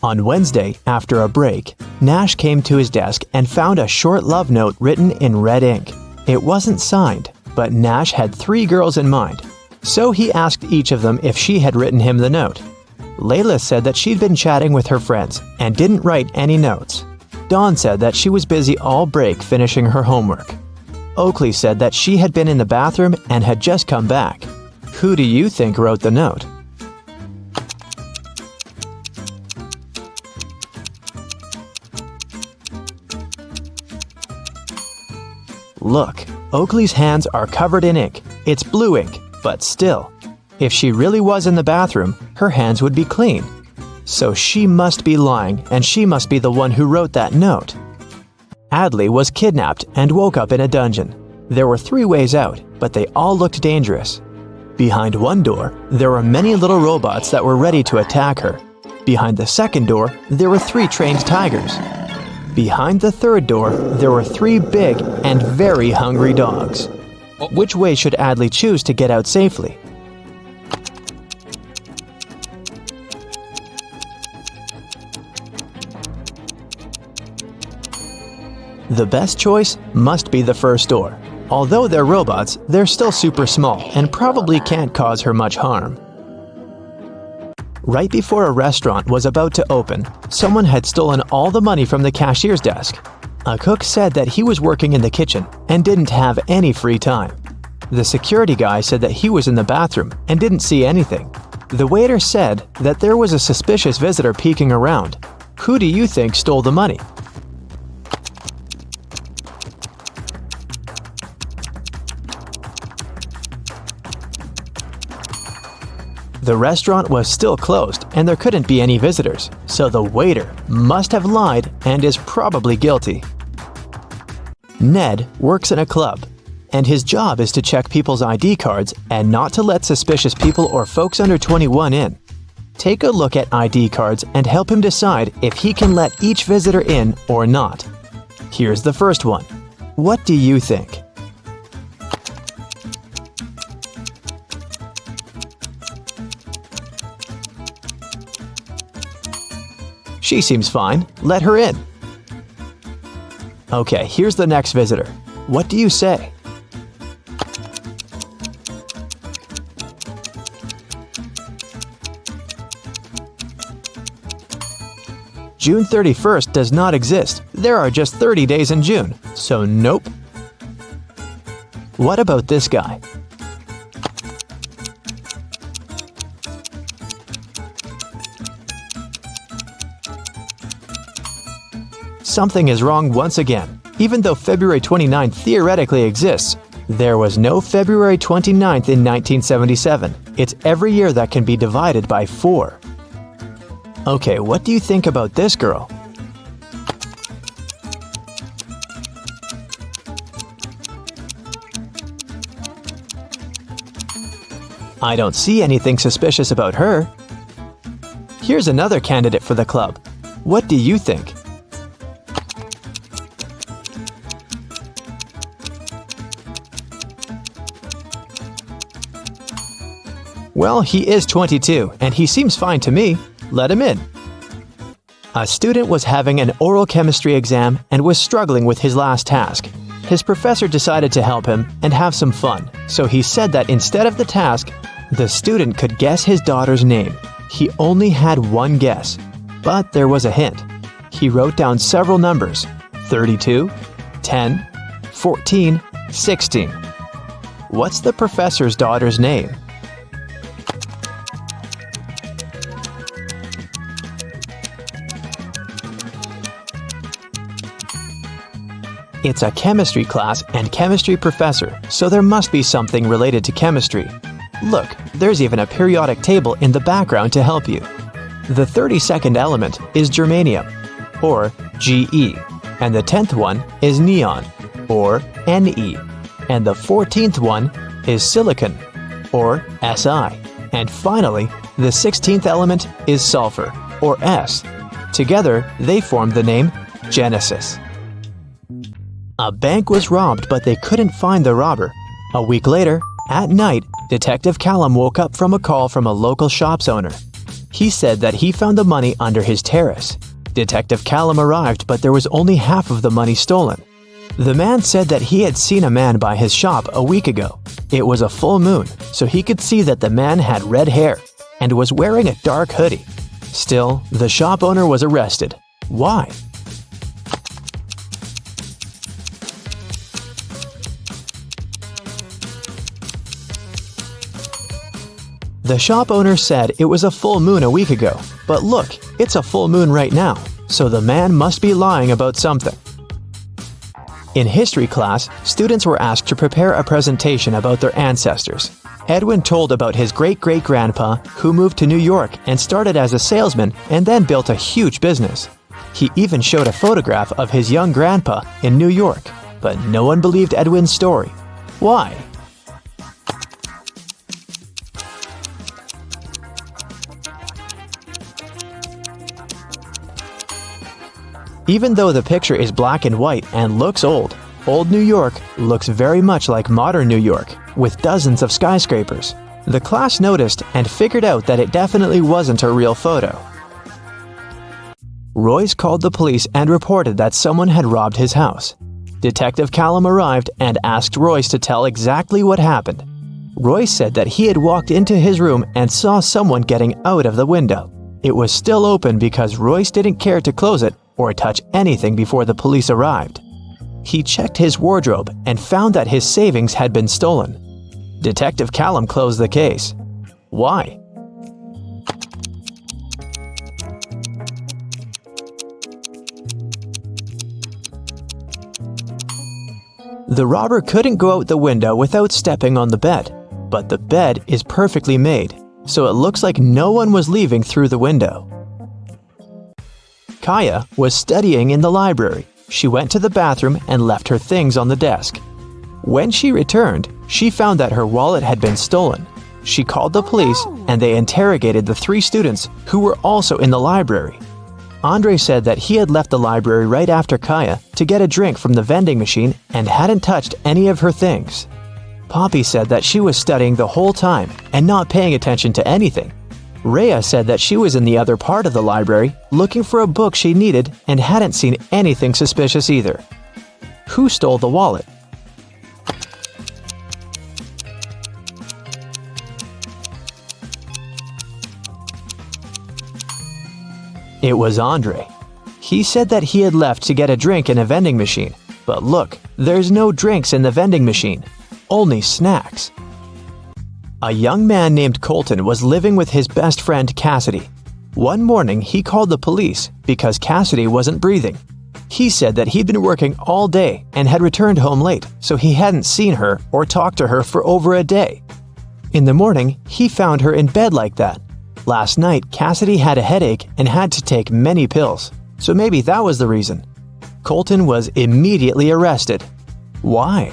On Wednesday, after a break, Nash came to his desk and found a short love note written in red ink. It wasn't signed, but Nash had 3 girls in mind, so he asked each of them if she had written him the note. Layla said that she'd been chatting with her friends and didn't write any notes. Dawn said that she was busy all break finishing her homework. Oakley said that she had been in the bathroom and had just come back. Who do you think wrote the note? Look, Oakley's hands are covered in ink. It's blue ink, but still. If she really was in the bathroom, her hands would be clean. So she must be lying, and she must be the one who wrote that note. Adley was kidnapped and woke up in a dungeon. There were 3 ways out, but they all looked dangerous. Behind one door, there were many little robots that were ready to attack her. Behind the second door, there were 3 trained tigers. Behind the third door, there were 3 big and very hungry dogs. Which way should Adley choose to get out safely? The best choice must be the first door. Although they're robots, they're still super small and probably can't cause her much harm. Right before a restaurant was about to open, someone had stolen all the money from the cashier's desk. A cook said that he was working in the kitchen and didn't have any free time. The security guy said that he was in the bathroom and didn't see anything. The waiter said that there was a suspicious visitor peeking around. Who do you think stole the money? The restaurant was still closed and there couldn't be any visitors, so the waiter must have lied and is probably guilty. Ned works in a club, and his job is to check people's ID cards and not to let suspicious people or folks under 21 in. Take a look at ID cards and help him decide if he can let each visitor in or not. Here's the first one. What do you think? She seems fine. Let her in. Okay, here's the next visitor. What do you say? June 31st does not exist. There are just 30 days in June, so nope. What about this guy? Something is wrong once again. Even though February 29th theoretically exists, there was no February 29th in 1977. It's every year that can be divided by 4. Okay, what do you think about this girl? I don't see anything suspicious about her. Here's another candidate for the club. What do you think? Well, he is 22, and he seems fine to me. Let him in. A student was having an oral chemistry exam and was struggling with his last task. His professor decided to help him and have some fun, so he said that instead of the task, the student could guess his daughter's name. He only had one guess, but there was a hint. He wrote down several numbers: 32, 10, 14, 16. What's the professor's daughter's name? It's a chemistry class and chemistry professor, so there must be something related to chemistry. Look, there's even a periodic table in the background to help you. The 32nd element is germanium, or Ge, and the 10th one is neon, or Ne, and the 14th one is silicon, or Si, and finally, the 16th element is sulfur, or S. Together, they form the name Genesis. A bank was robbed, but they couldn't find the robber. A week later, at night, Detective Callum woke up from a call from a local shop's owner. He said that he found the money under his terrace. Detective Callum arrived, but there was only half of the money stolen. The man said that he had seen a man by his shop a week ago. It was a full moon, so he could see that the man had red hair and was wearing a dark hoodie. Still, the shop owner was arrested. Why? The shop owner said it was a full moon a week ago, but look, it's a full moon right now, so the man must be lying about something. In history class, students were asked to prepare a presentation about their ancestors. Edwin told about his great-great-grandpa who moved to New York and started as a salesman and then built a huge business. He even showed a photograph of his young grandpa in New York, but no one believed Edwin's story. Why? Even though the picture is black and white and looks old New York looks very much like modern New York, with dozens of skyscrapers. The class noticed and figured out that it definitely wasn't a real photo. Royce called the police and reported that someone had robbed his house. Detective Callum arrived and asked Royce to tell exactly what happened. Royce said that he had walked into his room and saw someone getting out of the window. It was still open because Royce didn't care to close it or touch anything before the police arrived. He checked his wardrobe and found that his savings had been stolen. Detective Callum closed the case. Why? The robber couldn't go out the window without stepping on the bed, but the bed is perfectly made, so it looks like no one was leaving through the window. Kaya was studying in the library. She went to the bathroom and left her things on the desk. When she returned, she found that her wallet had been stolen. She called the police and they interrogated the 3 students who were also in the library. Andre said that he had left the library right after Kaya to get a drink from the vending machine and hadn't touched any of her things. Poppy said that she was studying the whole time and not paying attention to anything. Rhea said that she was in the other part of the library looking for a book she needed and hadn't seen anything suspicious either. Who stole the wallet? It was Andre. He said that he had left to get a drink in a vending machine, but look, there's no drinks in the vending machine, only snacks. A young man named Colton was living with his best friend Cassidy. One morning, he called the police because Cassidy wasn't breathing. He said that he'd been working all day and had returned home late, so he hadn't seen her or talked to her for over a day. In the morning, he found her in bed like that. Last night, Cassidy had a headache and had to take many pills, so maybe that was the reason. Colton was immediately arrested. Why?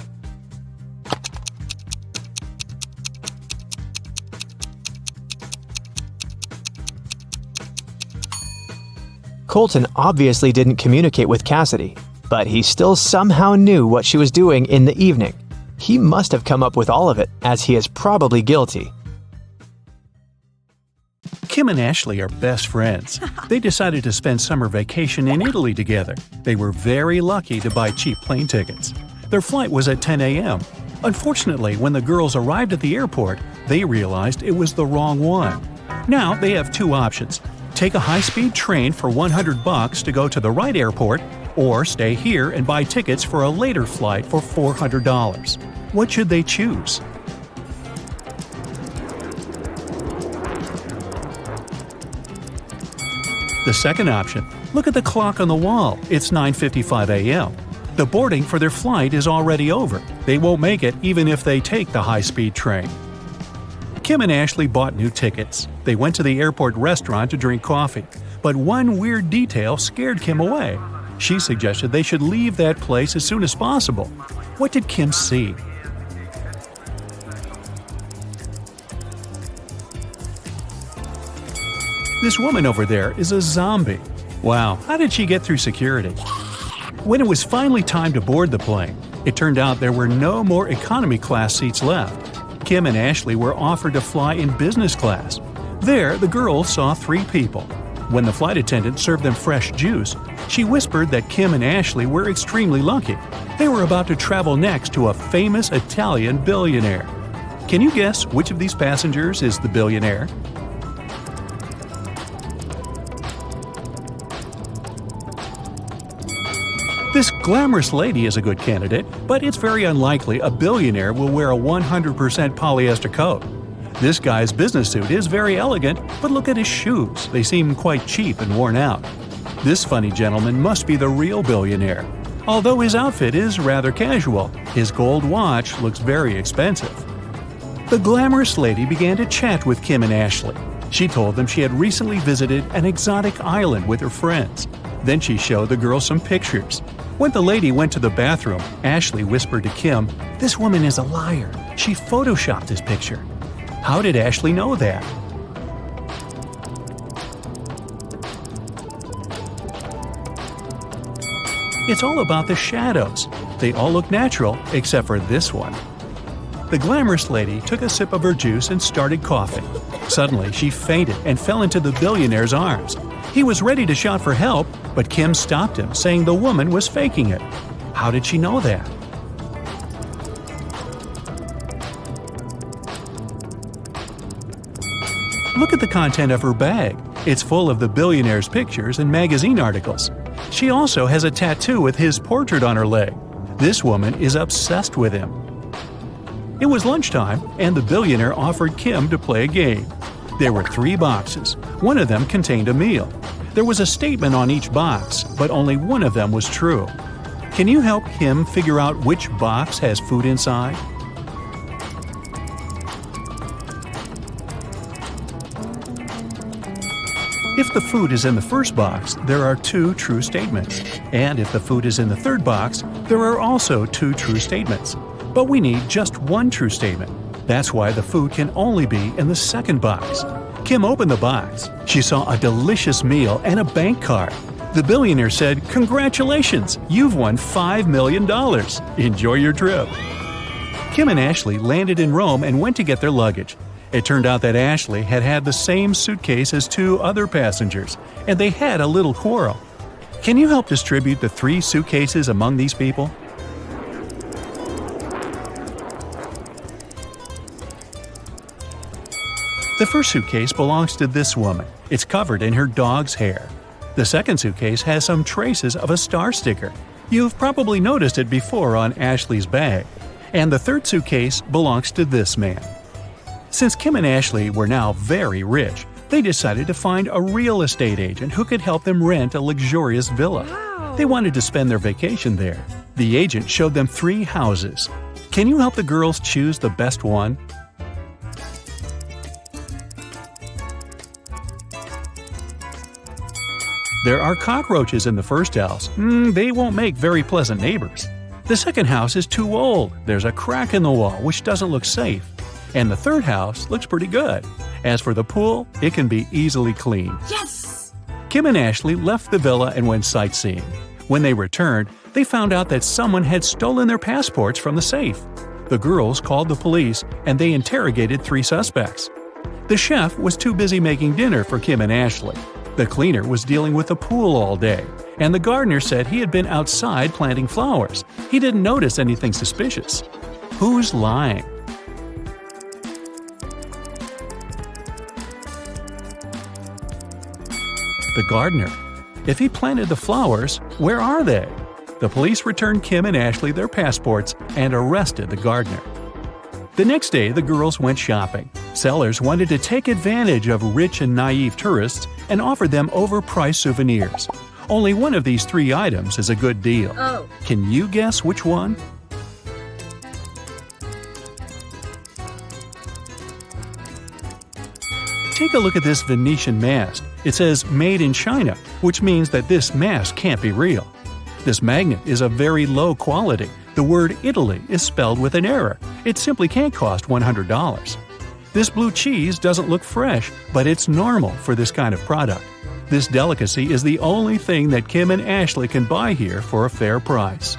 Colton obviously didn't communicate with Cassidy, but he still somehow knew what she was doing in the evening. He must have come up with all of it, as he is probably guilty. Kim and Ashley are best friends. They decided to spend summer vacation in Italy together. They were very lucky to buy cheap plane tickets. Their flight was at 10 a.m. Unfortunately, when the girls arrived at the airport, they realized it was the wrong one. Now they have 2 options. Take a high-speed train for $100 to go to the right airport, or stay here and buy tickets for a later flight for $400. What should they choose? The second option. Look at the clock on the wall. It's 9:55 a.m. The boarding for their flight is already over. They won't make it even if they take the high-speed train. Kim and Ashley bought new tickets. They went to the airport restaurant to drink coffee. But one weird detail scared Kim away. She suggested they should leave that place as soon as possible. What did Kim see? This woman over there is a zombie. Wow, how did she get through security? When it was finally time to board the plane, it turned out there were no more economy class seats left. Kim and Ashley were offered to fly in business class. There, the girls saw 3 people. When the flight attendant served them fresh juice, she whispered that Kim and Ashley were extremely lucky. They were about to travel next to a famous Italian billionaire. Can you guess which of these passengers is the billionaire? This glamorous lady is a good candidate, but it's very unlikely a billionaire will wear a 100% polyester coat. This guy's business suit is very elegant, but look at his shoes. They seem quite cheap and worn out. This funny gentleman must be the real billionaire. Although his outfit is rather casual, his gold watch looks very expensive. The glamorous lady began to chat with Kim and Ashley. She told them she had recently visited an exotic island with her friends. Then she showed the girls some pictures. When the lady went to the bathroom, Ashley whispered to Kim, "This woman is a liar. She photoshopped this picture." How did Ashley know that? It's all about the shadows. They all look natural except for this one. The glamorous lady took a sip of her juice and started coughing. Suddenly, she fainted and fell into the billionaire's arms. He was ready to shout for help, but Kim stopped him, saying the woman was faking it. How did she know that? Look at the content of her bag. It's full of the billionaire's pictures and magazine articles. She also has a tattoo with his portrait on her leg. This woman is obsessed with him. It was lunchtime, and the billionaire offered Kim to play a game. There were 3 boxes. One of them contained a meal. There was a statement on each box, but only one of them was true. Can you help Kim figure out which box has food inside? If the food is in the first box, there are 2 true statements. And if the food is in the third box, there are also 2 true statements. But we need just 1 true statement. That's why the food can only be in the second box. Kim opened the box. She saw a delicious meal and a bank card. The billionaire said, "Congratulations, you've won $5 million. Enjoy your trip." Kim and Ashley landed in Rome and went to get their luggage. It turned out that Ashley had had the same suitcase as 2 other passengers, and they had a little quarrel. Can you help distribute the 3 suitcases among these people? The first suitcase belongs to this woman. It's covered in her dog's hair. The second suitcase has some traces of a star sticker. You've probably noticed it before on Ashley's bag. And the third suitcase belongs to this man. Since Kim and Ashley were now very rich, they decided to find a real estate agent who could help them rent a luxurious villa. They wanted to spend their vacation there. The agent showed them 3 houses. Can you help the girls choose the best one? There are cockroaches in the first house. They won't make very pleasant neighbors. The second house is too old. There's a crack in the wall, which doesn't look safe. And the third house looks pretty good. As for the pool, it can be easily cleaned. Yes! Kim and Ashley left the villa and went sightseeing. When they returned, they found out that someone had stolen their passports from the safe. The girls called the police and they interrogated 3 suspects. The chef was too busy making dinner for Kim and Ashley. The cleaner was dealing with the pool all day, and the gardener said he had been outside planting flowers. He didn't notice anything suspicious. Who's lying? The gardener. If he planted the flowers, where are they? The police returned Kim and Ashley their passports and arrested the gardener. The next day, the girls went shopping. Sellers wanted to take advantage of rich and naive tourists and offered them overpriced souvenirs. Only one of these 3 items is a good deal. Oh. Can you guess which one? Take a look at this Venetian mask. It says "Made in China," which means that this mask can't be real. This magnet is of very low quality. The word Italy is spelled with an error. It simply can't cost $100. This blue cheese doesn't look fresh, but it's normal for this kind of product. This delicacy is the only thing that Kim and Ashley can buy here for a fair price.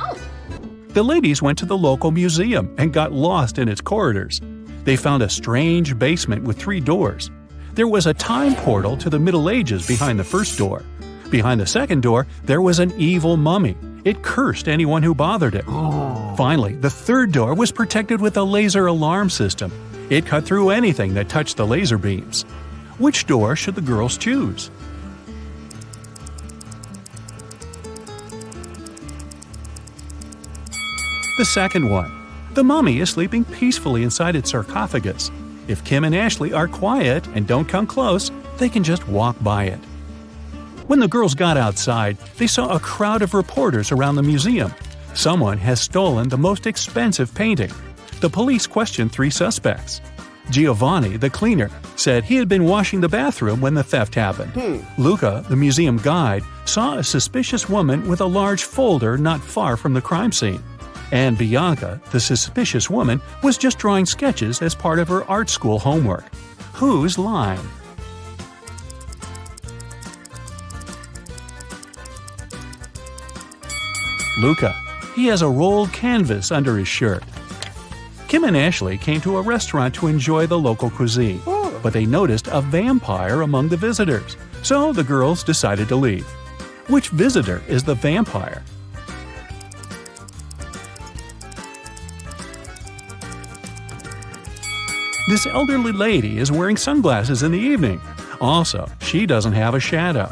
The ladies went to the local museum and got lost in its corridors. They found a strange basement with 3 doors. There was a time portal to the Middle Ages behind the first door. Behind the second door, there was an evil mummy. It cursed anyone who bothered it. Finally, the third door was protected with a laser alarm system. It cut through anything that touched the laser beams. Which door should the girls choose? The second one. The mummy is sleeping peacefully inside its sarcophagus. If Kim and Ashley are quiet and don't come close, they can just walk by it. When the girls got outside, they saw a crowd of reporters around the museum. Someone has stolen the most expensive painting. The police questioned 3 suspects. Giovanni, the cleaner, said he had been washing the bathroom when the theft happened. Luca, the museum guide, saw a suspicious woman with a large folder not far from the crime scene. And Bianca, the suspicious woman, was just drawing sketches as part of her art school homework. Who's lying? Luca. He has a rolled canvas under his shirt. Kim and Ashley came to a restaurant to enjoy the local cuisine, but they noticed a vampire among the visitors, so the girls decided to leave. Which visitor is the vampire? This elderly lady is wearing sunglasses in the evening. Also, she doesn't have a shadow.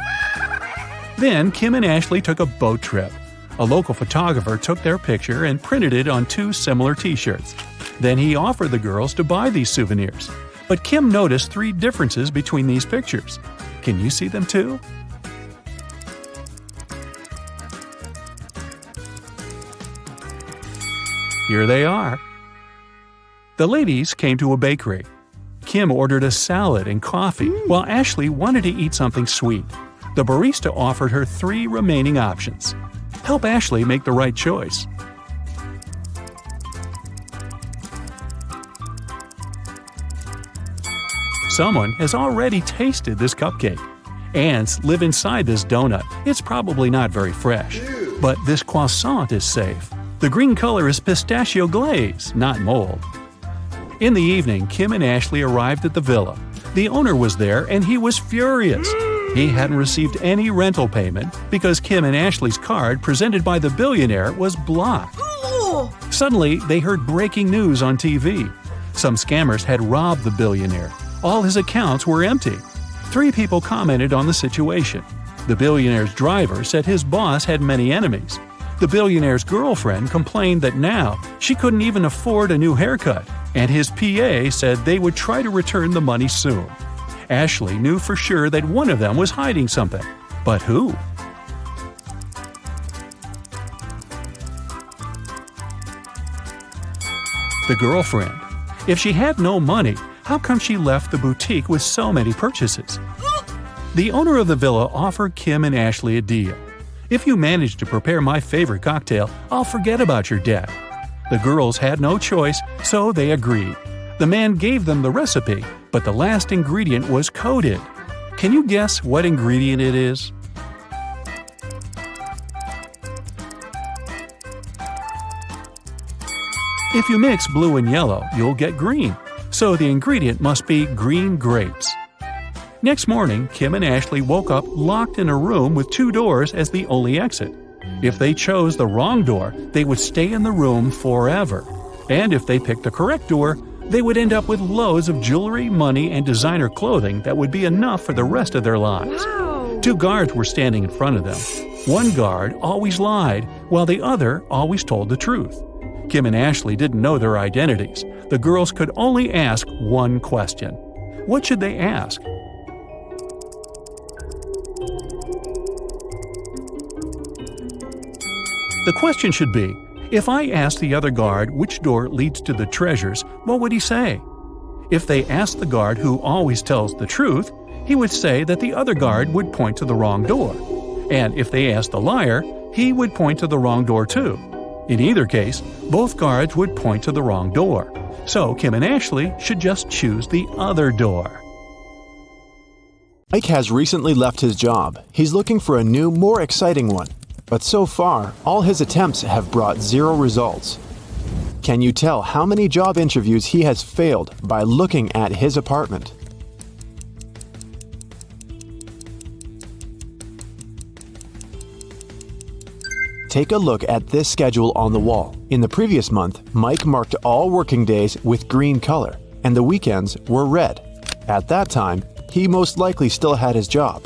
Then Kim and Ashley took a boat trip. A local photographer took their picture and printed it on 2 similar t-shirts. Then he offered the girls to buy these souvenirs. But Kim noticed 3 differences between these pictures. Can you see them too? Here they are. The ladies came to a bakery. Kim ordered a salad and coffee, while Ashley wanted to eat something sweet. The barista offered her 3 remaining options. Help Ashley make the right choice. Someone has already tasted this cupcake. Ants live inside this donut. It's probably not very fresh. But this croissant is safe. The green color is pistachio glaze, not mold. In the evening, Kim and Ashley arrived at the villa. The owner was there and he was furious. He hadn't received any rental payment because Kim and Ashley's card presented by the billionaire was blocked. Suddenly, they heard breaking news on TV. Some scammers had robbed the billionaire. All his accounts were empty. 3 people commented on the situation. The billionaire's driver said his boss had many enemies. The billionaire's girlfriend complained that now she couldn't even afford a new haircut, and his PA said they would try to return the money soon. Ashley knew for sure that one of them was hiding something. But who? The girlfriend. If she had no money, how come she left the boutique with so many purchases? The owner of the villa offered Kim and Ashley a deal. If you manage to prepare my favorite cocktail, I'll forget about your debt. The girls had no choice, so they agreed. The man gave them the recipe, but the last ingredient was coded. Can you guess what ingredient it is? If you mix blue and yellow, you'll get green. So the ingredient must be green grapes. Next morning, Kim and Ashley woke up locked in a room with 2 doors as the only exit. If they chose the wrong door, they would stay in the room forever. And if they picked the correct door, they would end up with loads of jewelry, money, and designer clothing that would be enough for the rest of their lives. Wow. 2 guards were standing in front of them. One guard always lied, while the other always told the truth. Kim and Ashley didn't know their identities. The girls could only ask one question. What should they ask? The question should be, if I asked the other guard which door leads to the treasures, what would he say? If they asked the guard who always tells the truth, he would say that the other guard would point to the wrong door. And if they asked the liar, he would point to the wrong door too. In either case, both guards would point to the wrong door. So Kim and Ashley should just choose the other door. Mike has recently left his job. He's looking for a new, more exciting one. But so far, all his attempts have brought 0 results. Can you tell how many job interviews he has failed by looking at his apartment? Take a look at this schedule on the wall. In the previous month, Mike marked all working days with green color, and the weekends were red. At that time, he most likely still had his job.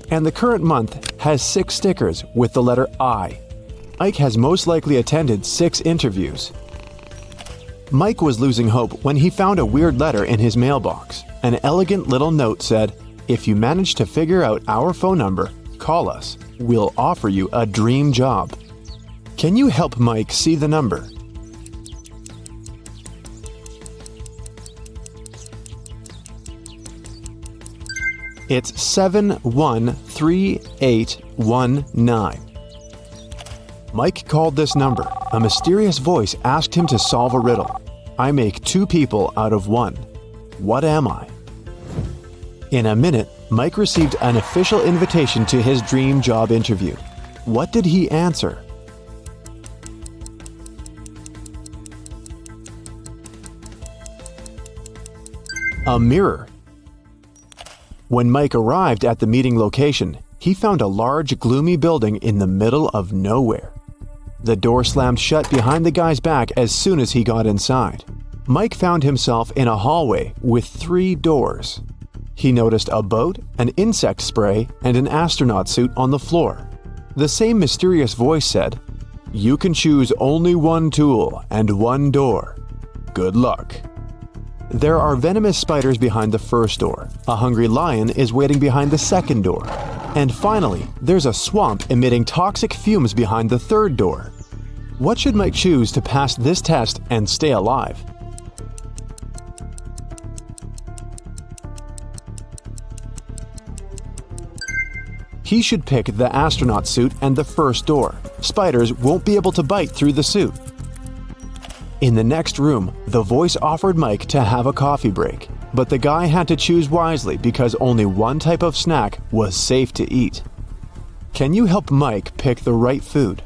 And the current month has 6 stickers with the letter I. Ike has most likely attended 6 interviews. Mike was losing hope when he found a weird letter in his mailbox. An elegant little note said, "If you manage to figure out our phone number, call us. We'll offer you a dream job." Can you help Mike see the number? It's 713819. Mike called this number. A mysterious voice asked him to solve a riddle. I make 2 people out of 1. What am I? In a minute, Mike received an official invitation to his dream job interview. What did he answer? A mirror. When Mike arrived at the meeting location, he found a large, gloomy building in the middle of nowhere. The door slammed shut behind the guy's back as soon as he got inside. Mike found himself in a hallway with 3 doors. He noticed a boat, an insect spray, and an astronaut suit on the floor. The same mysterious voice said, "You can choose only 1 tool and 1 door. Good luck." There are venomous spiders behind the first door. A hungry lion is waiting behind the second door. And finally, there's a swamp emitting toxic fumes behind the third door. What should Mike choose to pass this test and stay alive? He should pick the astronaut suit and the first door. Spiders won't be able to bite through the suit. In the next room, the voice offered Mike to have a coffee break, but the guy had to choose wisely because only 1 type of snack was safe to eat. Can you help Mike pick the right food?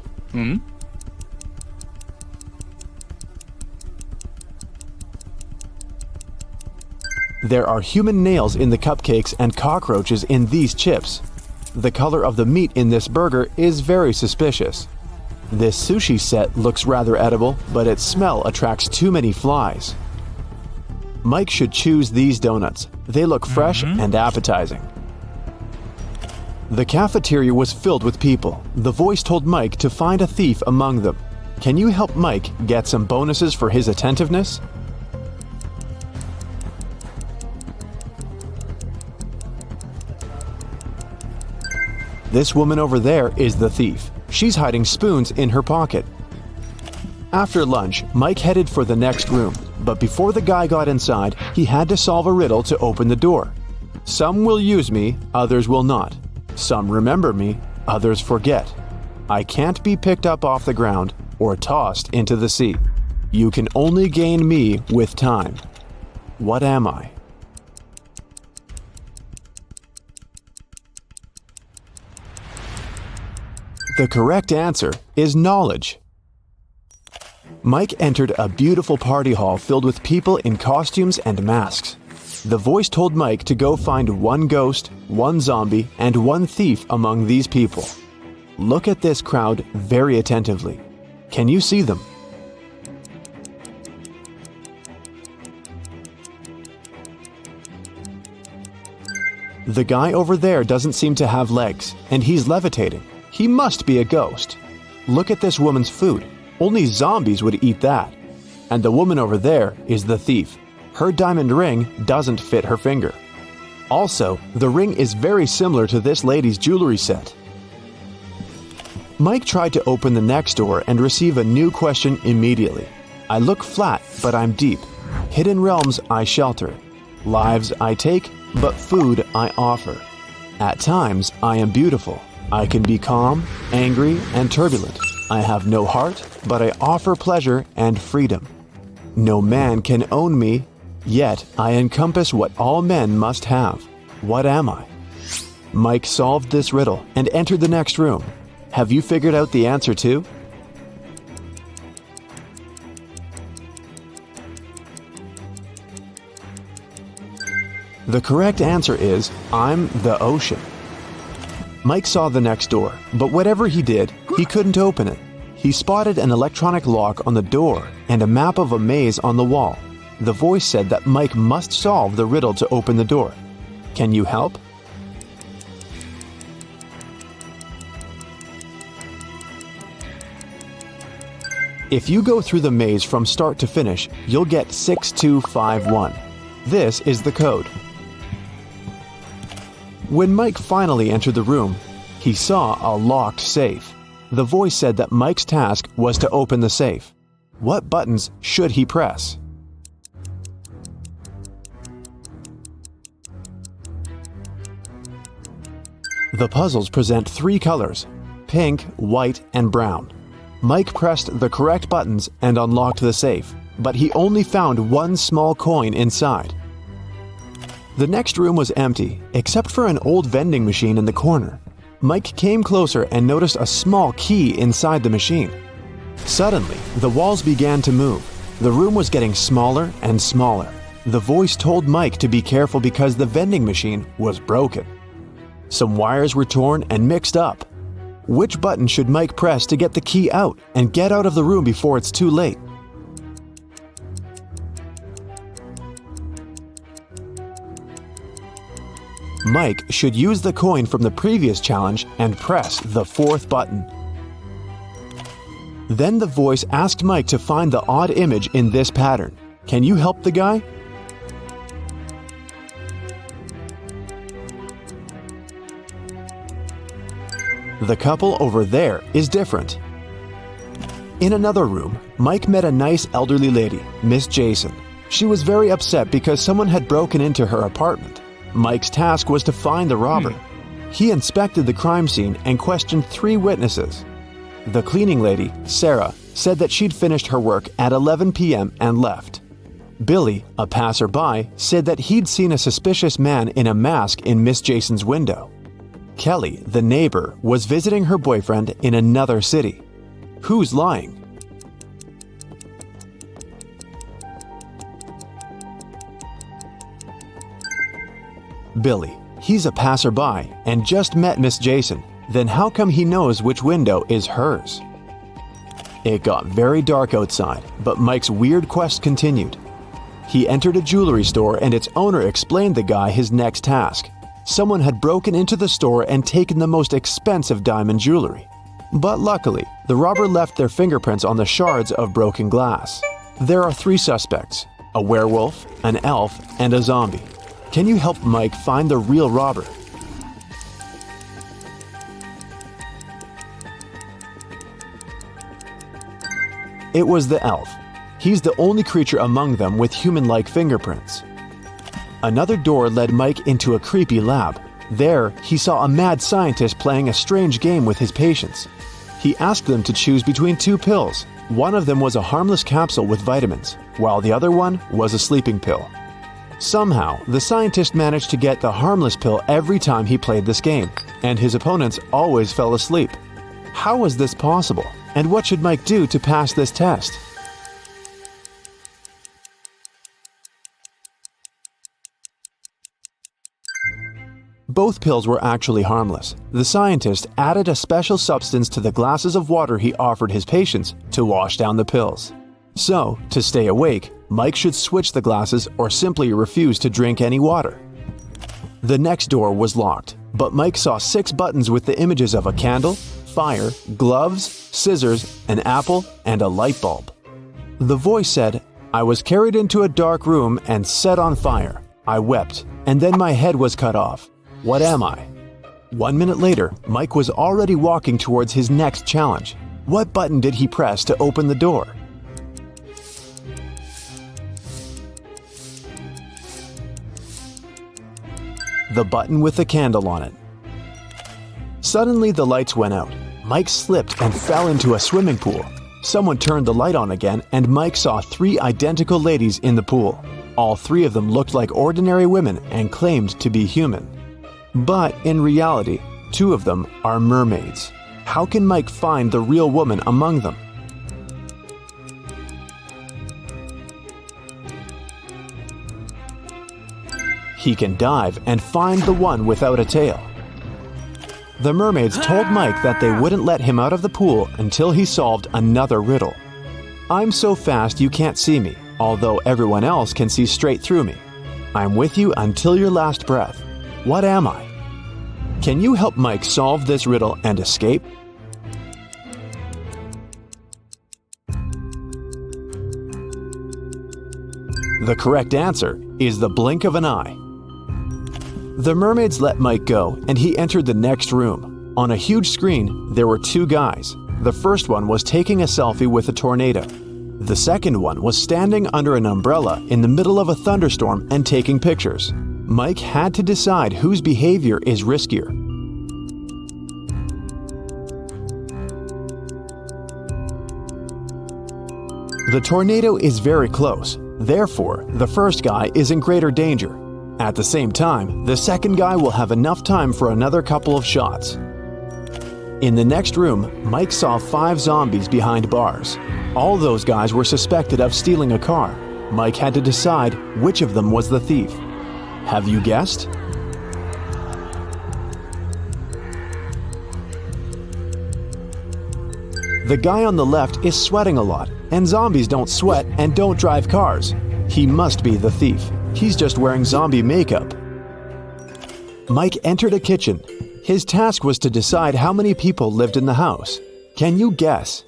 There are human nails in the cupcakes and cockroaches in these chips. The color of the meat in this burger is very suspicious. This sushi set looks rather edible, but its smell attracts too many flies. Mike should choose these donuts. They look fresh and appetizing. The cafeteria was filled with people. The voice told Mike to find a thief among them. Can you help Mike get some bonuses for his attentiveness? This woman over there is the thief. She's hiding spoons in her pocket. After lunch, Mike headed for the next room, but before the guy got inside, he had to solve a riddle to open the door. Some will use me, others will not. Some remember me, others forget. I can't be picked up off the ground or tossed into the sea. You can only gain me with time. What am I? The correct answer is knowledge. Mike entered a beautiful party hall filled with people in costumes and masks. The voice told Mike to go find 1 ghost, 1 zombie, and 1 thief among these people. Look at this crowd very attentively. Can you see them? The guy over there doesn't seem to have legs, and he's levitating. He must be a ghost. Look at this woman's food. Only zombies would eat that. And the woman over there is the thief. Her diamond ring doesn't fit her finger. Also, the ring is very similar to this lady's jewelry set. Mike tried to open the next door and receive a new question immediately. I look flat, but I'm deep. Hidden realms I shelter. Lives I take, but food I offer. At times I am beautiful. I can be calm, angry, and turbulent. I have no heart, but I offer pleasure and freedom. No man can own me, yet I encompass what all men must have. What am I? Mike solved this riddle and entered the next room. Have you figured out the answer too? The correct answer is, I'm the ocean. Mike saw the next door, but whatever he did, he couldn't open it. He spotted an electronic lock on the door and a map of a maze on the wall. The voice said that Mike must solve the riddle to open the door. Can you help? If you go through the maze from start to finish, you'll get 6251. This is the code. When Mike finally entered the room, he saw a locked safe. The voice said that Mike's task was to open the safe. What buttons should he press? The puzzles present 3 colors: pink, white, and brown. Mike pressed the correct buttons and unlocked the safe, but he only found 1 small coin inside. The next room was empty, except for an old vending machine in the corner. Mike came closer and noticed a small key inside the machine. Suddenly, the walls began to move. The room was getting smaller and smaller. The voice told Mike to be careful because the vending machine was broken. Some wires were torn and mixed up. Which button should Mike press to get the key out and get out of the room before it's too late? Mike should use the coin from the previous challenge and press the 4th button. Then the voice asked Mike to find the odd image in this pattern. Can you help the guy? The couple over there is different. In another room, Mike met a nice elderly lady, Miss Jason. She was very upset because someone had broken into her apartment. Mike's task was to find the robber. He inspected the crime scene and questioned 3 witnesses. The cleaning lady, Sarah, said that she'd finished her work at 11 p.m. and left. Billy, a passerby, said that he'd seen a suspicious man in a mask in Miss Jason's window. Kelly, the neighbor, was visiting her boyfriend in another city. Who's lying? Billy. He's a passerby and just met Miss Jason. Then how come he knows which window is hers? It got very dark outside, but Mike's weird quest continued. He entered a jewelry store and its owner explained the guy his next task. Someone had broken into the store and taken the most expensive diamond jewelry. But luckily, the robber left their fingerprints on the shards of broken glass. There are 3 suspects: a werewolf, an elf, and a zombie. Can you help Mike find the real robber? It was the elf. He's the only creature among them with human-like fingerprints. Another door led Mike into a creepy lab. There, he saw a mad scientist playing a strange game with his patients. He asked them to choose between 2 pills. One of them was a harmless capsule with vitamins, while the other one was a sleeping pill. Somehow, the scientist managed to get the harmless pill every time he played this game, and his opponents always fell asleep. How was this possible, and what should Mike do to pass this test? Both pills were actually harmless. The scientist added a special substance to the glasses of water he offered his patients to wash down the pills. So, to stay awake, Mike should switch the glasses or simply refuse to drink any water. The next door was locked, but Mike saw 6 buttons with the images of a candle, fire, gloves, scissors, an apple, and a light bulb. The voice said, "I was carried into a dark room and set on fire. I wept, and then my head was cut off. What am I?" 1 minute later, Mike was already walking towards his next challenge. What button did he press to open the door? The button with the candle on it. Suddenly the lights went out. Mike slipped and fell into a swimming pool. Someone turned the light on again and Mike saw 3 identical ladies in the pool. All 3 of them looked like ordinary women and claimed to be human. But in reality, 2 of them are mermaids. How can Mike find the real woman among them? He can dive and find the one without a tail. The mermaids told Mike that they wouldn't let him out of the pool until he solved another riddle. I'm so fast you can't see me, although everyone else can see straight through me. I'm with you until your last breath. What am I? Can you help Mike solve this riddle and escape? The correct answer is the blink of an eye. The mermaids let Mike go, and he entered the next room. On a huge screen, there were 2 guys. The first one was taking a selfie with a tornado. The second one was standing under an umbrella in the middle of a thunderstorm and taking pictures. Mike had to decide whose behavior is riskier. The tornado is very close. Therefore, the first guy is in greater danger. At the same time, the second guy will have enough time for another couple of shots. In the next room, Mike saw 5 zombies behind bars. All those guys were suspected of stealing a car. Mike had to decide which of them was the thief. Have you guessed? The guy on the left is sweating a lot, and zombies don't sweat and don't drive cars. He must be the thief. He's just wearing zombie makeup. Mike entered a kitchen. His task was to decide how many people lived in the house. Can you guess?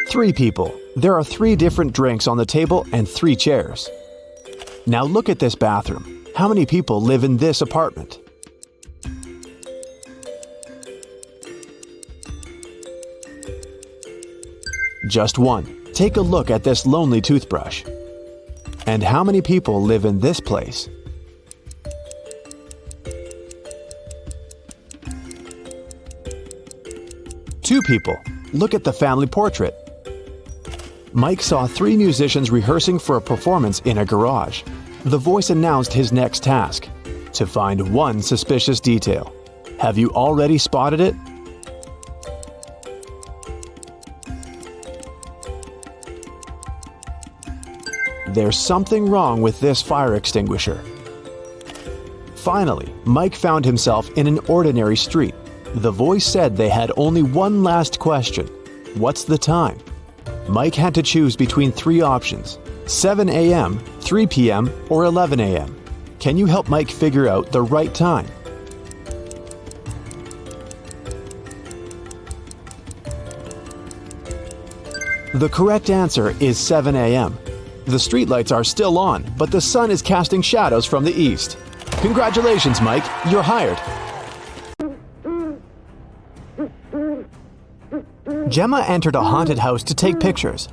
Three people. There are 3 different drinks on the table and 3 chairs. Now look at this bathroom. How many people live in this apartment? Just 1. Take a look at this lonely toothbrush. And how many people live in this place? Two people. Look at the family portrait. Mike saw 3 musicians rehearsing for a performance in a garage. The voice announced his next task: to find 1 suspicious detail. Have you already spotted it? There's something wrong with this fire extinguisher. Finally, Mike found himself in an ordinary street. The voice said they had only one last question. What's the time? Mike had to choose between 3 options: 7 a.m., 3 p.m., or 11 a.m. Can you help Mike figure out the right time? The correct answer is 7 a.m. The streetlights are still on, but the sun is casting shadows from the east. Congratulations, Mike, you're hired. Gemma entered a haunted house to take pictures.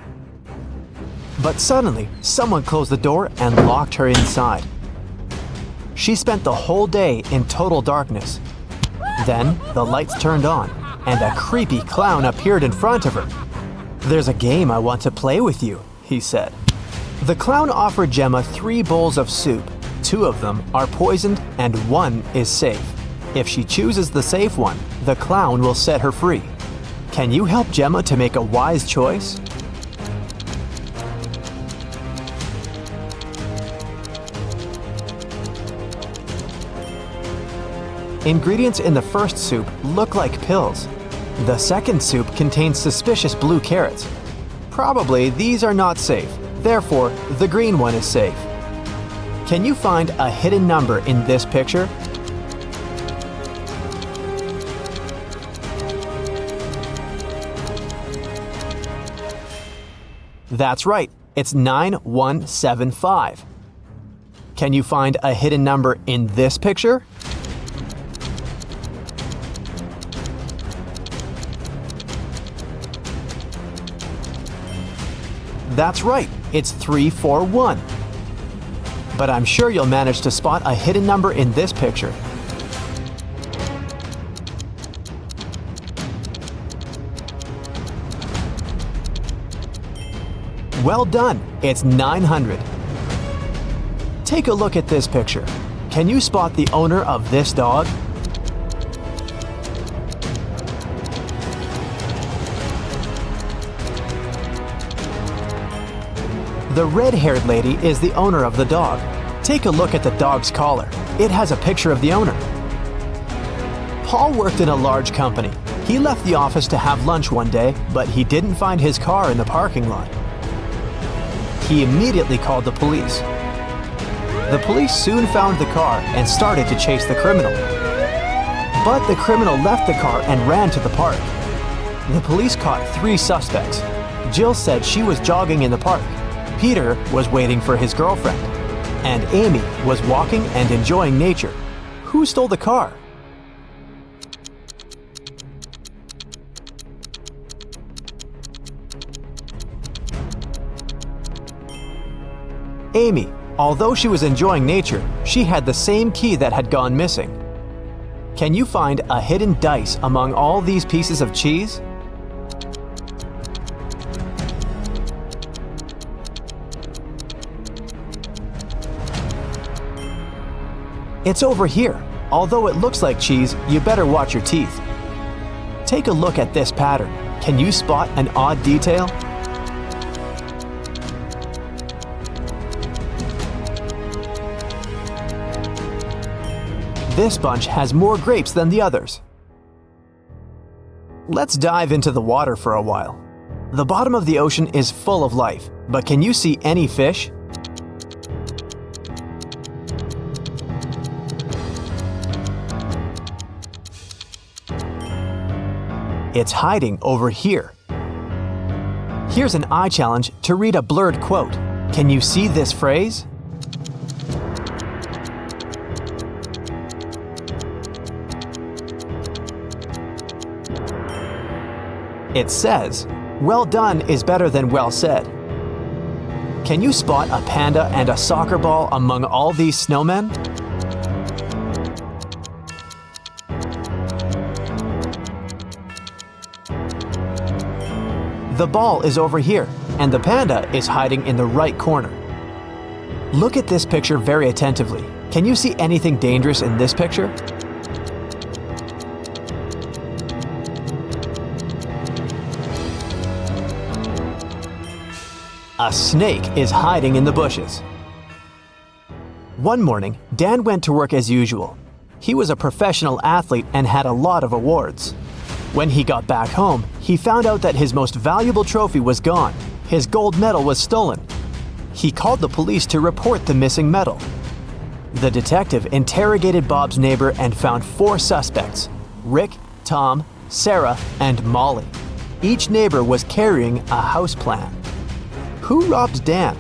But suddenly, someone closed the door and locked her inside. She spent the whole day in total darkness. Then, the lights turned on, and a creepy clown appeared in front of her. "There's a game I want to play with you," he said. The clown offered Gemma 3 bowls of soup. 2 of them are poisoned and 1 is safe. If she chooses the safe one, the clown will set her free. Can you help Gemma to make a wise choice? Ingredients in the first soup look like pills. The second soup contains suspicious blue carrots. Probably these are not safe, therefore the green one is safe. Can you find a hidden number in this picture? That's right, it's 9175. Can you find a hidden number in this picture? That's right, it's 341. But I'm sure you'll manage to spot a hidden number in this picture. Well done, it's 900. Take a look at this picture. Can you spot the owner of this dog? The red-haired lady is the owner of the dog. Take a look at the dog's collar. It has a picture of the owner. Paul worked in a large company. He left the office to have lunch one day, but he didn't find his car in the parking lot. He immediately called the police. The police soon found the car and started to chase the criminal. But the criminal left the car and ran to the park. The police caught 3 suspects. Jill said she was jogging in the park. Peter was waiting for his girlfriend. And Amy was walking and enjoying nature. Who stole the car? Amy. Although she was enjoying nature, she had the same key that had gone missing. Can you find a hidden dice among all these pieces of cheese? It's over here. Although it looks like cheese, you better watch your teeth. Take a look at this pattern. Can you spot an odd detail? This bunch has more grapes than the others. Let's dive into the water for a while. The bottom of the ocean is full of life, but can you see any fish? It's hiding over here. Here's an eye challenge to read a blurred quote. Can you see this phrase? It says, "Well done is better than well said." Can you spot a panda and a soccer ball among all these snowmen? The ball is over here, and the panda is hiding in the right corner. Look at this picture very attentively. Can you see anything dangerous in this picture? A snake is hiding in the bushes. One morning, Dan went to work as usual. He was a professional athlete and had a lot of awards. When he got back home, he found out that his most valuable trophy was gone. His gold medal was stolen. He called the police to report the missing medal. The detective interrogated Bob's neighbor and found 4 suspects: Rick, Tom, Sarah, and Molly. Each neighbor was carrying a house plan. Who robbed Dan?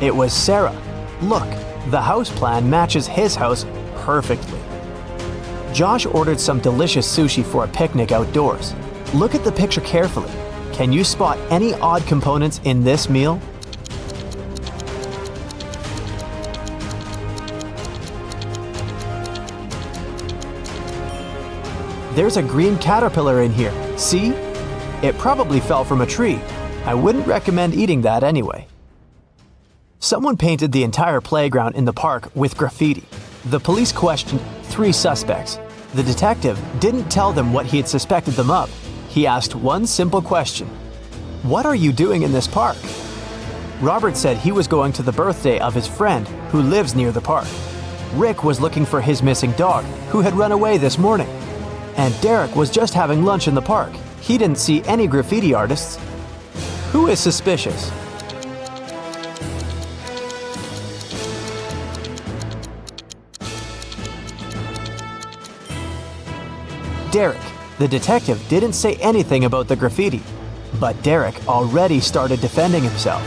It was Sarah. Look, the house plan matches his house perfectly. Josh ordered some delicious sushi for a picnic outdoors. Look at the picture carefully. Can you spot any odd components in this meal? There's a green caterpillar in here. See? It probably fell from a tree. I wouldn't recommend eating that anyway. Someone painted the entire playground in the park with graffiti. The police questioned 3 suspects. The detective didn't tell them what he had suspected them of. He asked one simple question: "What are you doing in this park?" Robert said he was going to the birthday of his friend who lives near the park. Rick was looking for his missing dog, who had run away this morning. And Derek was just having lunch in the park. He didn't see any graffiti artists. Who is suspicious? Derek. The detective didn't say anything about the graffiti, but Derek already started defending himself.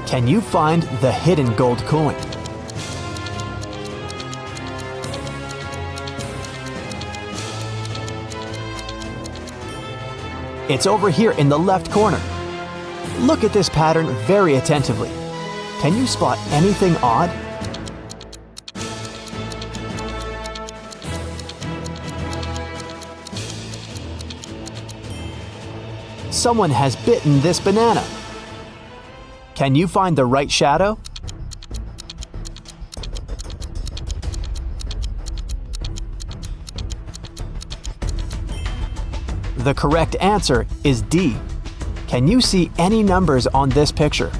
Can you find the hidden gold coin? It's over here in the left corner. Look at this pattern very attentively. Can you spot anything odd? Someone has bitten this banana. Can you find the right shadow? The correct answer is D. Can you see any numbers on this picture?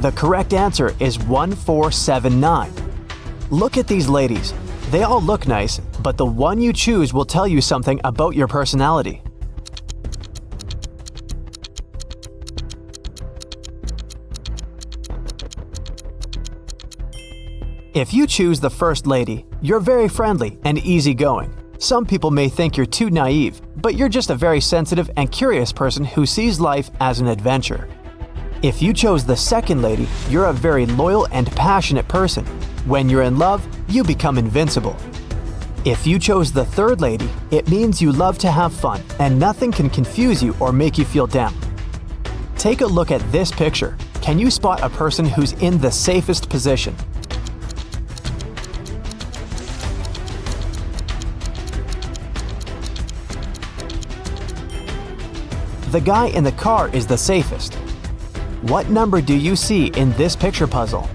The correct answer is 1479. Look at these ladies. They all look nice, but the one you choose will tell you something about your personality. If you choose the first lady, you're very friendly and easygoing. Some people may think you're too naive, but you're just a very sensitive and curious person who sees life as an adventure. If you chose the second lady, you're a very loyal and passionate person. When you're in love, you become invincible. If you chose the third lady, it means you love to have fun and nothing can confuse you or make you feel down. Take a look at this picture. Can you spot a person who's in the safest position? The guy in the car is the safest. What number do you see in this picture puzzle?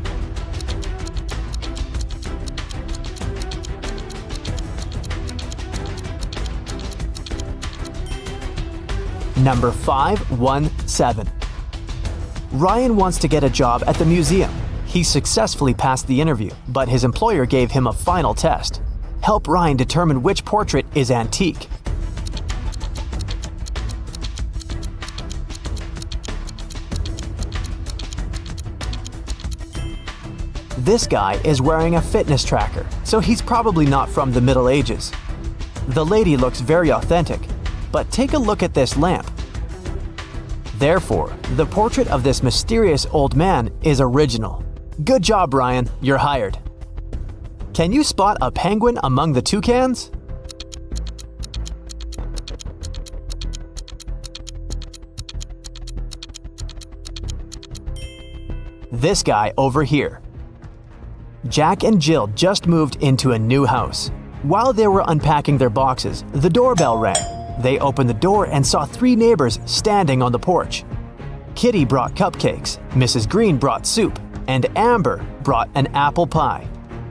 Number 517. Ryan wants to get a job at the museum. He successfully passed the interview, but his employer gave him a final test. Help Ryan determine which portrait is antique. This guy is wearing a fitness tracker, so he's probably not from the Middle Ages. The lady looks very authentic, but take a look at this lamp. Therefore, the portrait of this mysterious old man is original. Good job, Ryan, you're hired. Can you spot a penguin among the toucans? This guy over here. Jack and Jill just moved into a new house. While they were unpacking their boxes, the doorbell rang. They opened the door and saw 3 neighbors standing on the porch. Kitty brought cupcakes, Mrs. Green brought soup, and Amber brought an apple pie.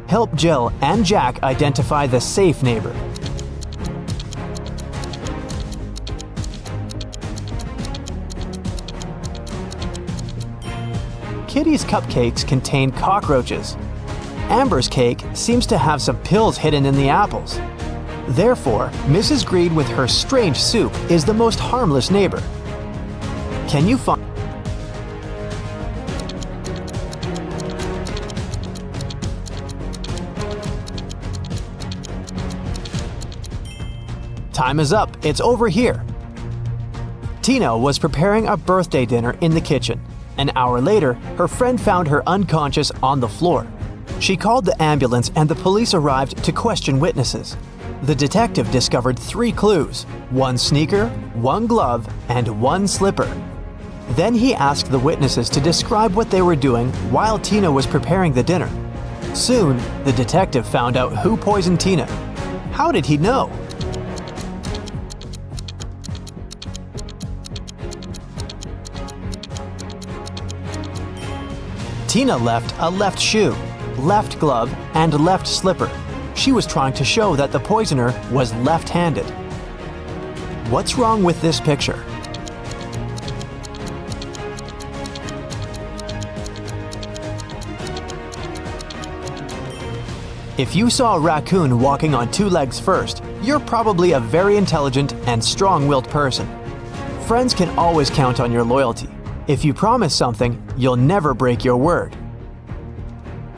Help Jill and Jack identify the safe neighbor. Kitty's cupcakes contain cockroaches. Amber's cake seems to have some pills hidden in the apples. Therefore, Mrs. Green with her strange soup is the most harmless neighbor. Can you find... Time is up, it's over here. Tina was preparing a birthday dinner in the kitchen. An hour later, her friend found her unconscious on the floor. She called the ambulance and the police arrived to question witnesses. The detective discovered 3 clues: 1 sneaker, 1 glove, and 1 slipper. Then he asked the witnesses to describe what they were doing while Tina was preparing the dinner. Soon, the detective found out who poisoned Tina. How did he know? Tina left a left shoe, left glove, and left slipper. She was trying to show that the poisoner was left-handed. What's wrong with this picture? If you saw a raccoon walking on 2 legs first, you're probably a very intelligent and strong-willed person. Friends can always count on your loyalty. If you promise something, you'll never break your word.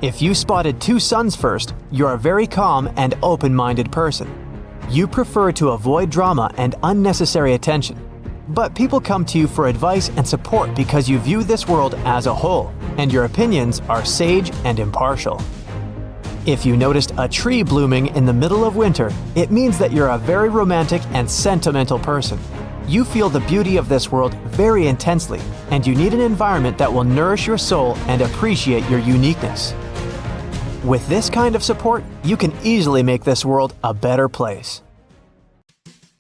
If you spotted 2 suns first, you're a very calm and open-minded person. You prefer to avoid drama and unnecessary attention. But people come to you for advice and support because you view this world as a whole, and your opinions are sage and impartial. If you noticed a tree blooming in the middle of winter, it means that you're a very romantic and sentimental person. You feel the beauty of this world very intensely, and you need an environment that will nourish your soul and appreciate your uniqueness. With this kind of support, you can easily make this world a better place.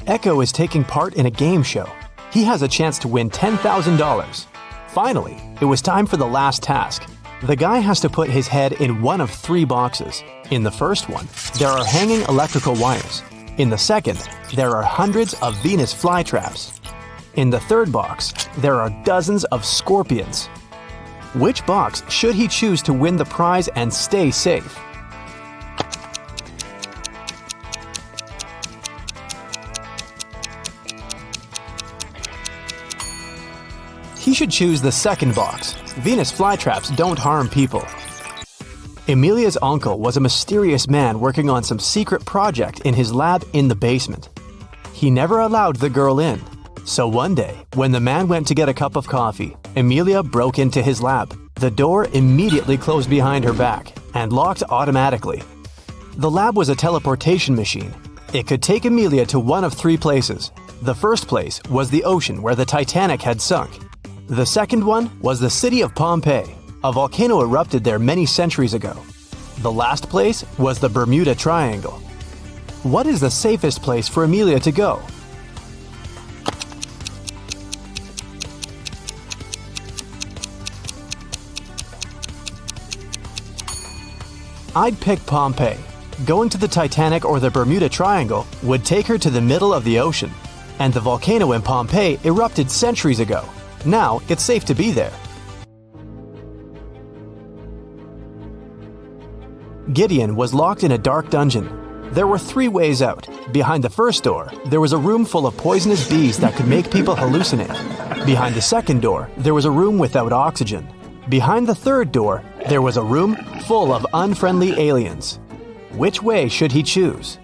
Echo is taking part in a game show. He has a chance to win $10,000. Finally, it was time for the last task. The guy has to put his head in one of 3 boxes. In the first one, there are hanging electrical wires. In the second, there are hundreds of Venus flytraps. In the third box, there are dozens of scorpions. Which box should he choose to win the prize and stay safe? He should choose the second box. Venus flytraps don't harm people. Emilia's uncle was a mysterious man working on some secret project in his lab in the basement. He never allowed the girl in. So one day, when the man went to get a cup of coffee, Emilia broke into his lab. The door immediately closed behind her back and locked automatically. The lab was a teleportation machine. It could take Amelia to one of three places. The first place was the ocean where the Titanic had sunk. The second one was the city of Pompeii. A volcano erupted there many centuries ago. The last place was the Bermuda Triangle. What is the safest place for Amelia to go? I'd pick Pompeii. Going to the Titanic or the Bermuda Triangle would take her to the middle of the ocean. And the volcano in Pompeii erupted centuries ago. Now it's safe to be there. Gideon was locked in a dark dungeon. There were three ways out. Behind the first door, there was a room full of poisonous bees that could make people hallucinate. Behind the second door, there was a room without oxygen. Behind the third door, there was a room full of unfriendly aliens. Which way should he choose?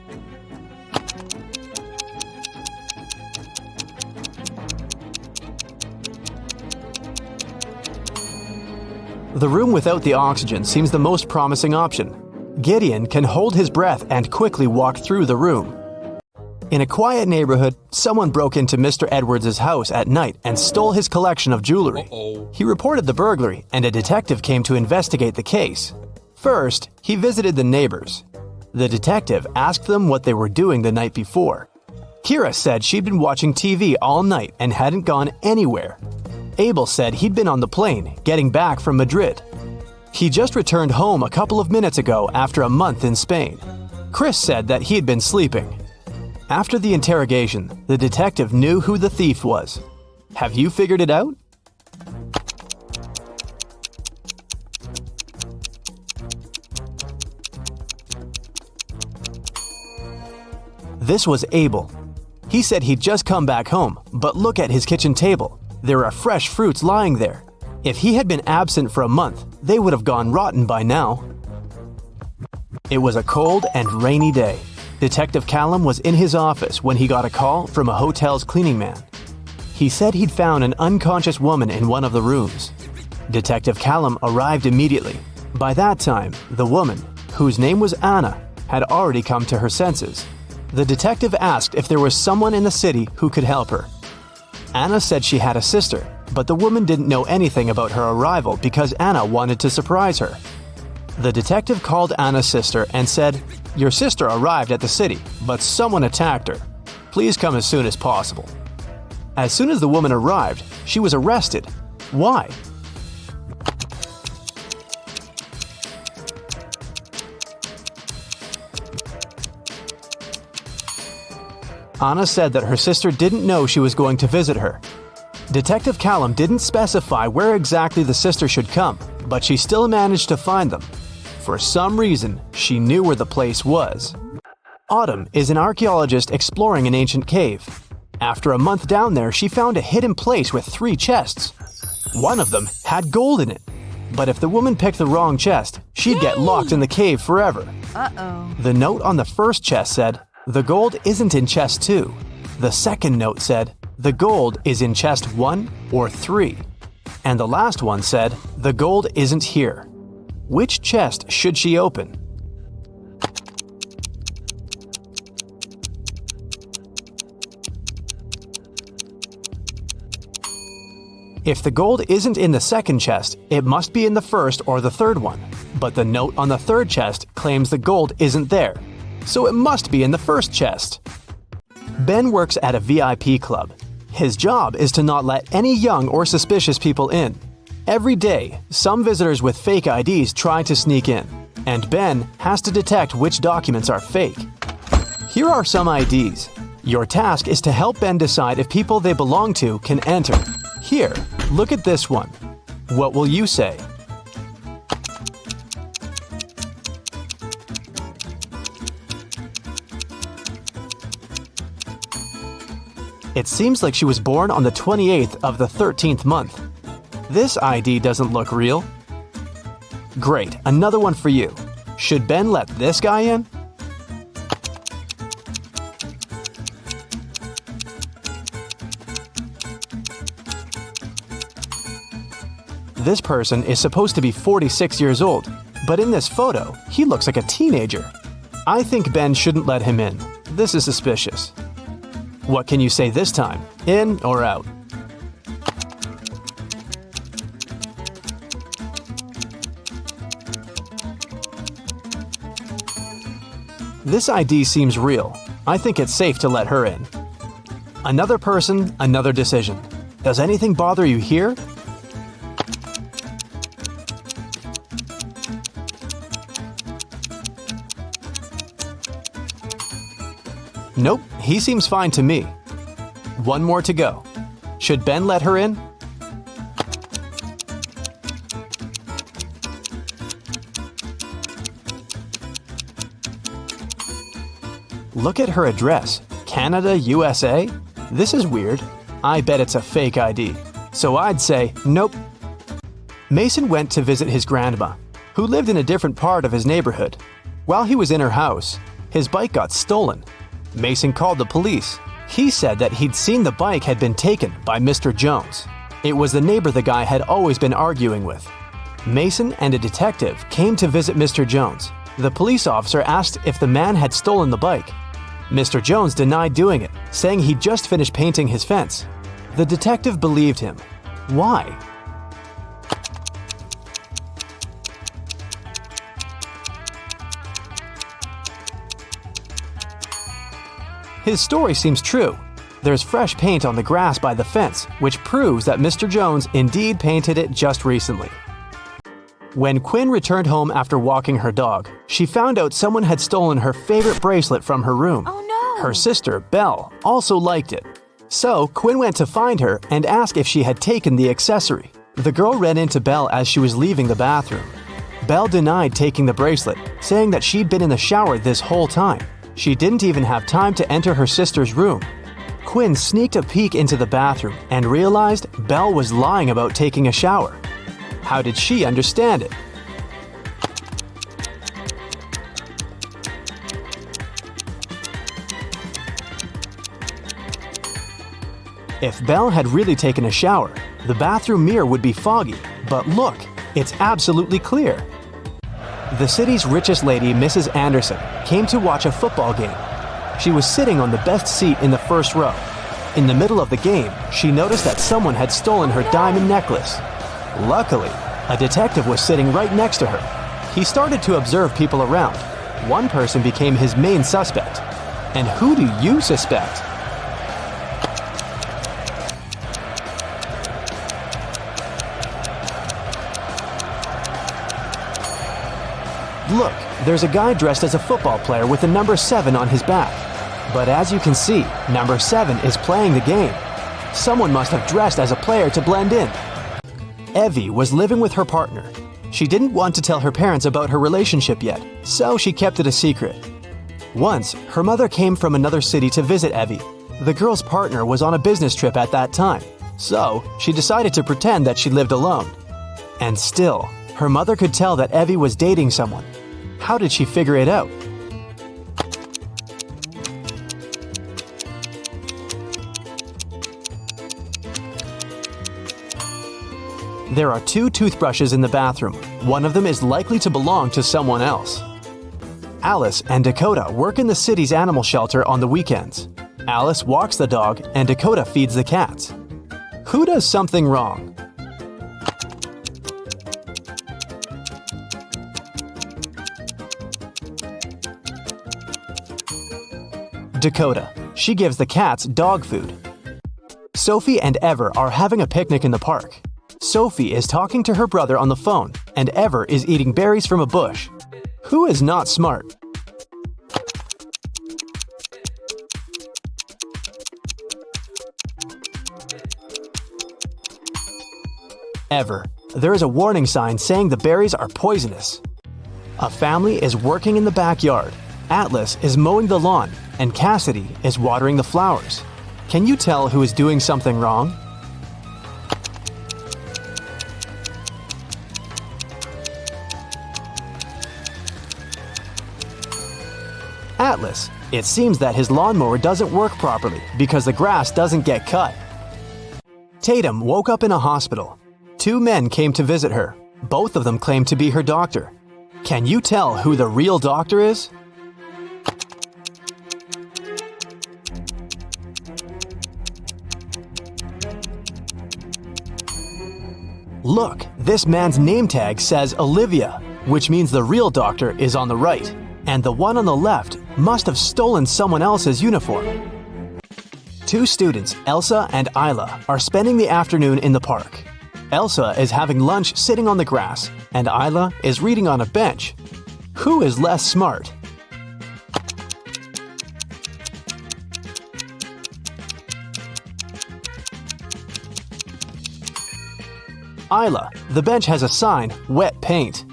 The room without the oxygen seems the most promising option. Gideon can hold his breath and quickly walk through the room. In a quiet neighborhood, someone broke into Mr. Edwards' house at night and stole his collection of jewelry. He reported the burglary, and a detective came to investigate the case. First, he visited the neighbors. The detective asked them what they were doing the night before. Kira said she'd been watching TV all night and hadn't gone anywhere. Abel said he'd been on the plane, getting back from Madrid. He just returned home a couple of minutes ago after a month in Spain. Chris said that he'd been sleeping. After the interrogation, the detective knew who the thief was. Have you figured it out? This was Abel. He said he'd just come back home, but look at his kitchen table. There are fresh fruits lying there. If he had been absent for a month, they would have gone rotten by now. It was a cold and rainy day. Detective Callum was in his office when he got a call from a hotel's cleaning man. He said he'd found an unconscious woman in one of the rooms. Detective Callum arrived immediately. By that time, the woman, whose name was Anna, had already come to her senses. The detective asked if there was someone in the city who could help her. Anna said she had a sister, but the woman didn't know anything about her arrival because Anna wanted to surprise her. The detective called Anna's sister and said, "Your sister arrived at the city, but someone attacked her. Please come as soon as possible." As soon as the woman arrived, she was arrested. Why? Anna said that her sister didn't know she was going to visit her. Detective Callum didn't specify where exactly the sister should come, but she still managed to find them. For some reason, she knew where the place was. Autumn is an archaeologist exploring an ancient cave. After a month down there, she found a hidden place with 3 chests. One of them had gold in it. But if the woman picked the wrong chest, she'd get locked in the cave forever. The note on the first chest said, "The gold isn't in chest 2. The second note said, "The gold is in chest 1 or 3. And the last one said, "The gold isn't here." Which chest should she open? If the gold isn't in the second chest, it must be in the first or the third one. But the note on the third chest claims the gold isn't there, so it must be in the first chest. Ben works at a VIP club. His job is to not let any young or suspicious people in. Every day, some visitors with fake IDs try to sneak in, and Ben has to detect which documents are fake. Here are some IDs. Your task is to help Ben decide if people they belong to can enter. Here, look at this one. What will you say? It seems like she was born on the 28th of the 13th month. This ID doesn't look real. Great, another one for you. Should Ben let this guy in? This person is supposed to be 46 years old, but in this photo, he looks like a teenager. I think Ben shouldn't let him in. This is suspicious. What can you say this time? In or out? This ID seems real. I think it's safe to let her in. Another person, another decision. Does anything bother you here? Nope, he seems fine to me. One more to go. Should Ben let her in? Look at her address. Canada, USA? This is weird. I bet it's a fake ID. So I'd say, nope. Mason went to visit his grandma, who lived in a different part of his neighborhood. While he was in her house, his bike got stolen. Mason called the police. He said that he'd seen the bike had been taken by Mr. Jones. It was the neighbor the guy had always been arguing with. Mason and a detective came to visit Mr. Jones. The police officer asked if the man had stolen the bike. Mr. Jones denied doing it, saying he'd just finished painting his fence. The detective believed him. Why? His story seems true. There's fresh paint on the grass by the fence, which proves that Mr. Jones indeed painted it just recently. When Quinn returned home after walking her dog, she found out someone had stolen her favorite bracelet from her room. Oh no! Her sister, Belle, also liked it. So Quinn went to find her and asked if she had taken the accessory. The girl ran into Belle as she was leaving the bathroom. Belle denied taking the bracelet, saying that she'd been in the shower this whole time. She didn't even have time to enter her sister's room. Quinn sneaked a peek into the bathroom and realized Belle was lying about taking a shower. How did she understand it? If Belle had really taken a shower, the bathroom mirror would be foggy, but look, it's absolutely clear. The city's richest lady, Mrs. Anderson, came to watch a football game. She was sitting on the best seat in the first row. In the middle of the game, she noticed that someone had stolen her diamond necklace. Luckily, a detective was sitting right next to her. He started to observe people around. One person became his main suspect. And who do you suspect? Look, there's a guy dressed as a football player with a number 7 on his back. But as you can see, number 7 is playing the game. Someone must have dressed as a player to blend in. Evie was living with her partner. She didn't want to tell her parents about her relationship yet, so she kept it a secret. Once, her mother came from another city to visit Evie. The girl's partner was on a business trip at that time, so she decided to pretend that she lived alone. And still, her mother could tell that Evie was dating someone. How did she figure it out? There are 2 toothbrushes in the bathroom. One of them is likely to belong to someone else. Alice and Dakota work in the city's animal shelter on the weekends. Alice walks the dog and Dakota feeds the cats. Who does something wrong? Dakota. She gives the cats dog food. Sophie and Ever are having a picnic in the park. Sophie is talking to her brother on the phone, and Ever is eating berries from a bush. Who is not smart? Ever. There is a warning sign saying the berries are poisonous. A family is working in the backyard. Atlas is mowing the lawn, and Cassidy is watering the flowers. Can you tell who is doing something wrong? Atlas. It seems that his lawnmower doesn't work properly because the grass doesn't get cut. Tatum woke up in a hospital. 2 men came to visit her. Both of them claimed to be her doctor. Can you tell who the real doctor is? Look, this man's name tag says Olivia, which means the real doctor is on the right, and the one on the left must have stolen someone else's uniform. Two students, Elsa and Isla, are spending the afternoon in the park. Elsa is having lunch sitting on the grass, and Isla is reading on a bench. Who is less smart? Isla. The bench has a sign, wet paint.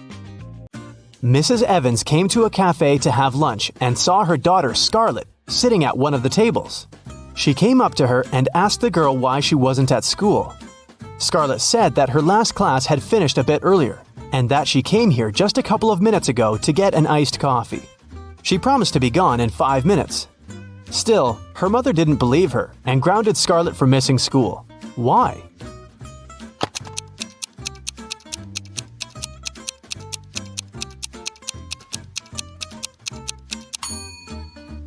Mrs. Evans came to a cafe to have lunch and saw her daughter Scarlett sitting at one of the tables. She came up to her and asked the girl why she wasn't at school. Scarlett said that her last class had finished a bit earlier and that she came here just a couple of minutes ago to get an iced coffee. She promised to be gone in 5 minutes. Still, her mother didn't believe her and grounded Scarlett for missing school. Why?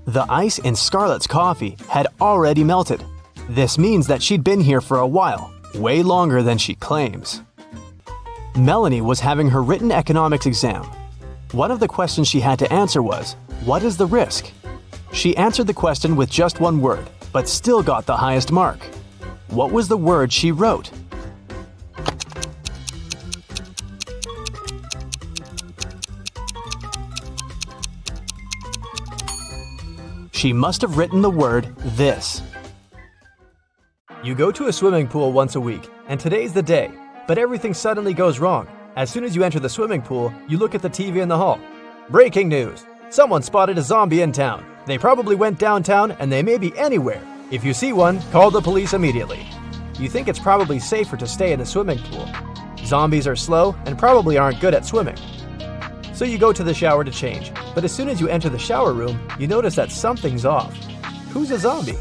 The ice in Scarlett's coffee had already melted. This means that she'd been here for a while, way longer than she claims. Melanie was having her written economics exam. One of the questions she had to answer was, what is the risk? She answered the question with just one word, but still got the highest mark. What was the word she wrote? She must have written the word this. You go to a swimming pool once a week, and today's the day, but everything suddenly goes wrong. As soon as you enter the swimming pool, you look at the TV in the hall. Breaking news! Someone spotted a zombie in town. They probably went downtown and they may be anywhere. If you see one, call the police immediately. You think it's probably safer to stay in the swimming pool. Zombies are slow and probably aren't good at swimming. So you go to the shower to change, but as soon as you enter the shower room, you notice that something's off. Who's a zombie?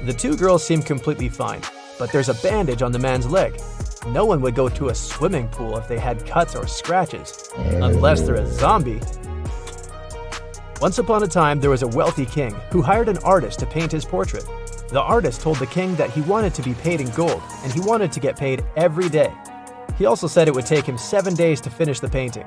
The two girls seem completely fine, but there's a bandage on the man's leg. No one would go to a swimming pool if they had cuts or scratches, unless they're a zombie. Once upon a time, there was a wealthy king who hired an artist to paint his portrait. The artist told the king that he wanted to be paid in gold, and he wanted to get paid every day. He also said it would take him 7 days to finish the painting.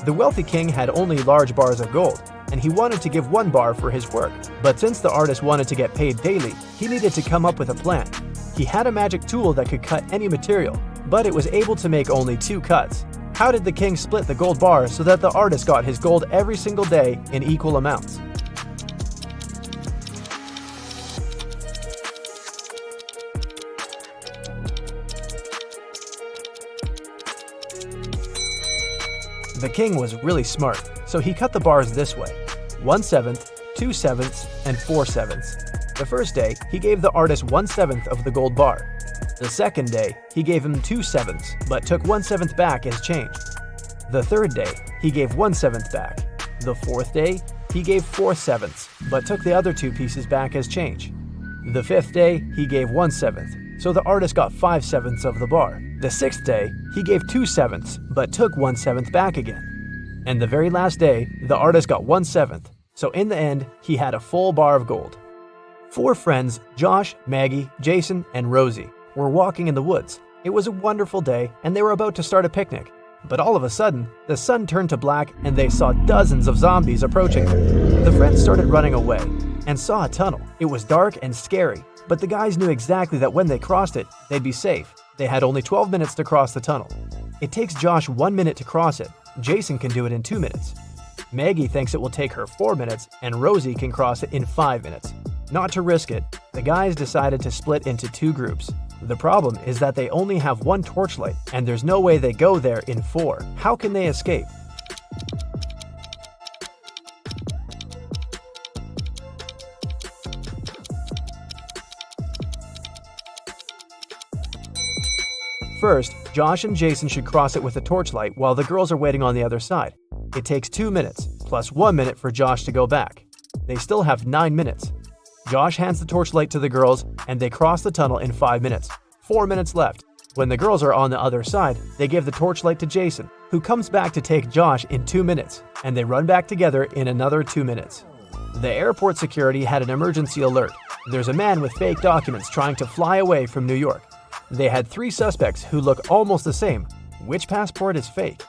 The wealthy king had only large bars of gold, and he wanted to give 1 bar for his work. But since the artist wanted to get paid daily, he needed to come up with a plan. He had a magic tool that could cut any material, but it was able to make only 2 cuts. How did the king split the gold bar so that the artist got his gold every single day in equal amounts? The king was really smart, so he cut the bars this way: 1/7, 2/7, and 4/7. The first day, he gave the artist 1/7 of the gold bar. The second day, he gave him 2/7, but took 1/7 back as change. The third day, he gave 1/7 back. The fourth day, he gave 4/7, but took the other 2 pieces back as change. The fifth day, he gave 1/7, so the artist got 5/7 of the bar. The sixth day, he gave 2/7, but took 1/7 back again. And the very last day, the artist got 1/7, so in the end, he had a full bar of gold. 4 friends, Josh, Maggie, Jason, and Rosie, were walking in the woods. It was a wonderful day, and they were about to start a picnic. But all of a sudden, the sun turned to black and they saw dozens of zombies approaching them. The friends started running away and saw a tunnel. It was dark and scary, but the guys knew exactly that when they crossed it, they'd be safe. They had only 12 minutes to cross the tunnel. It takes Josh 1 minute to cross it. Jason can do it in 2 minutes. Maggie thinks it will take her 4 minutes, and Rosie can cross it in 5 minutes. Not to risk it, the guys decided to split into 2 groups. The problem is that they only have 1 torchlight, and there's no way they go there in 4. How can they escape? First, Josh and Jason should cross it with a torchlight while the girls are waiting on the other side. It takes 2 minutes, plus 1 minute for Josh to go back. They still have 9 minutes. Josh hands the torchlight to the girls, and they cross the tunnel in 5 minutes. 4 minutes left. When the girls are on the other side, they give the torchlight to Jason, who comes back to take Josh in 2 minutes, and they run back together in another 2 minutes. The airport security had an emergency alert. There's a man with fake documents trying to fly away from New York. They had 3 suspects who look almost the same. Which passport is fake?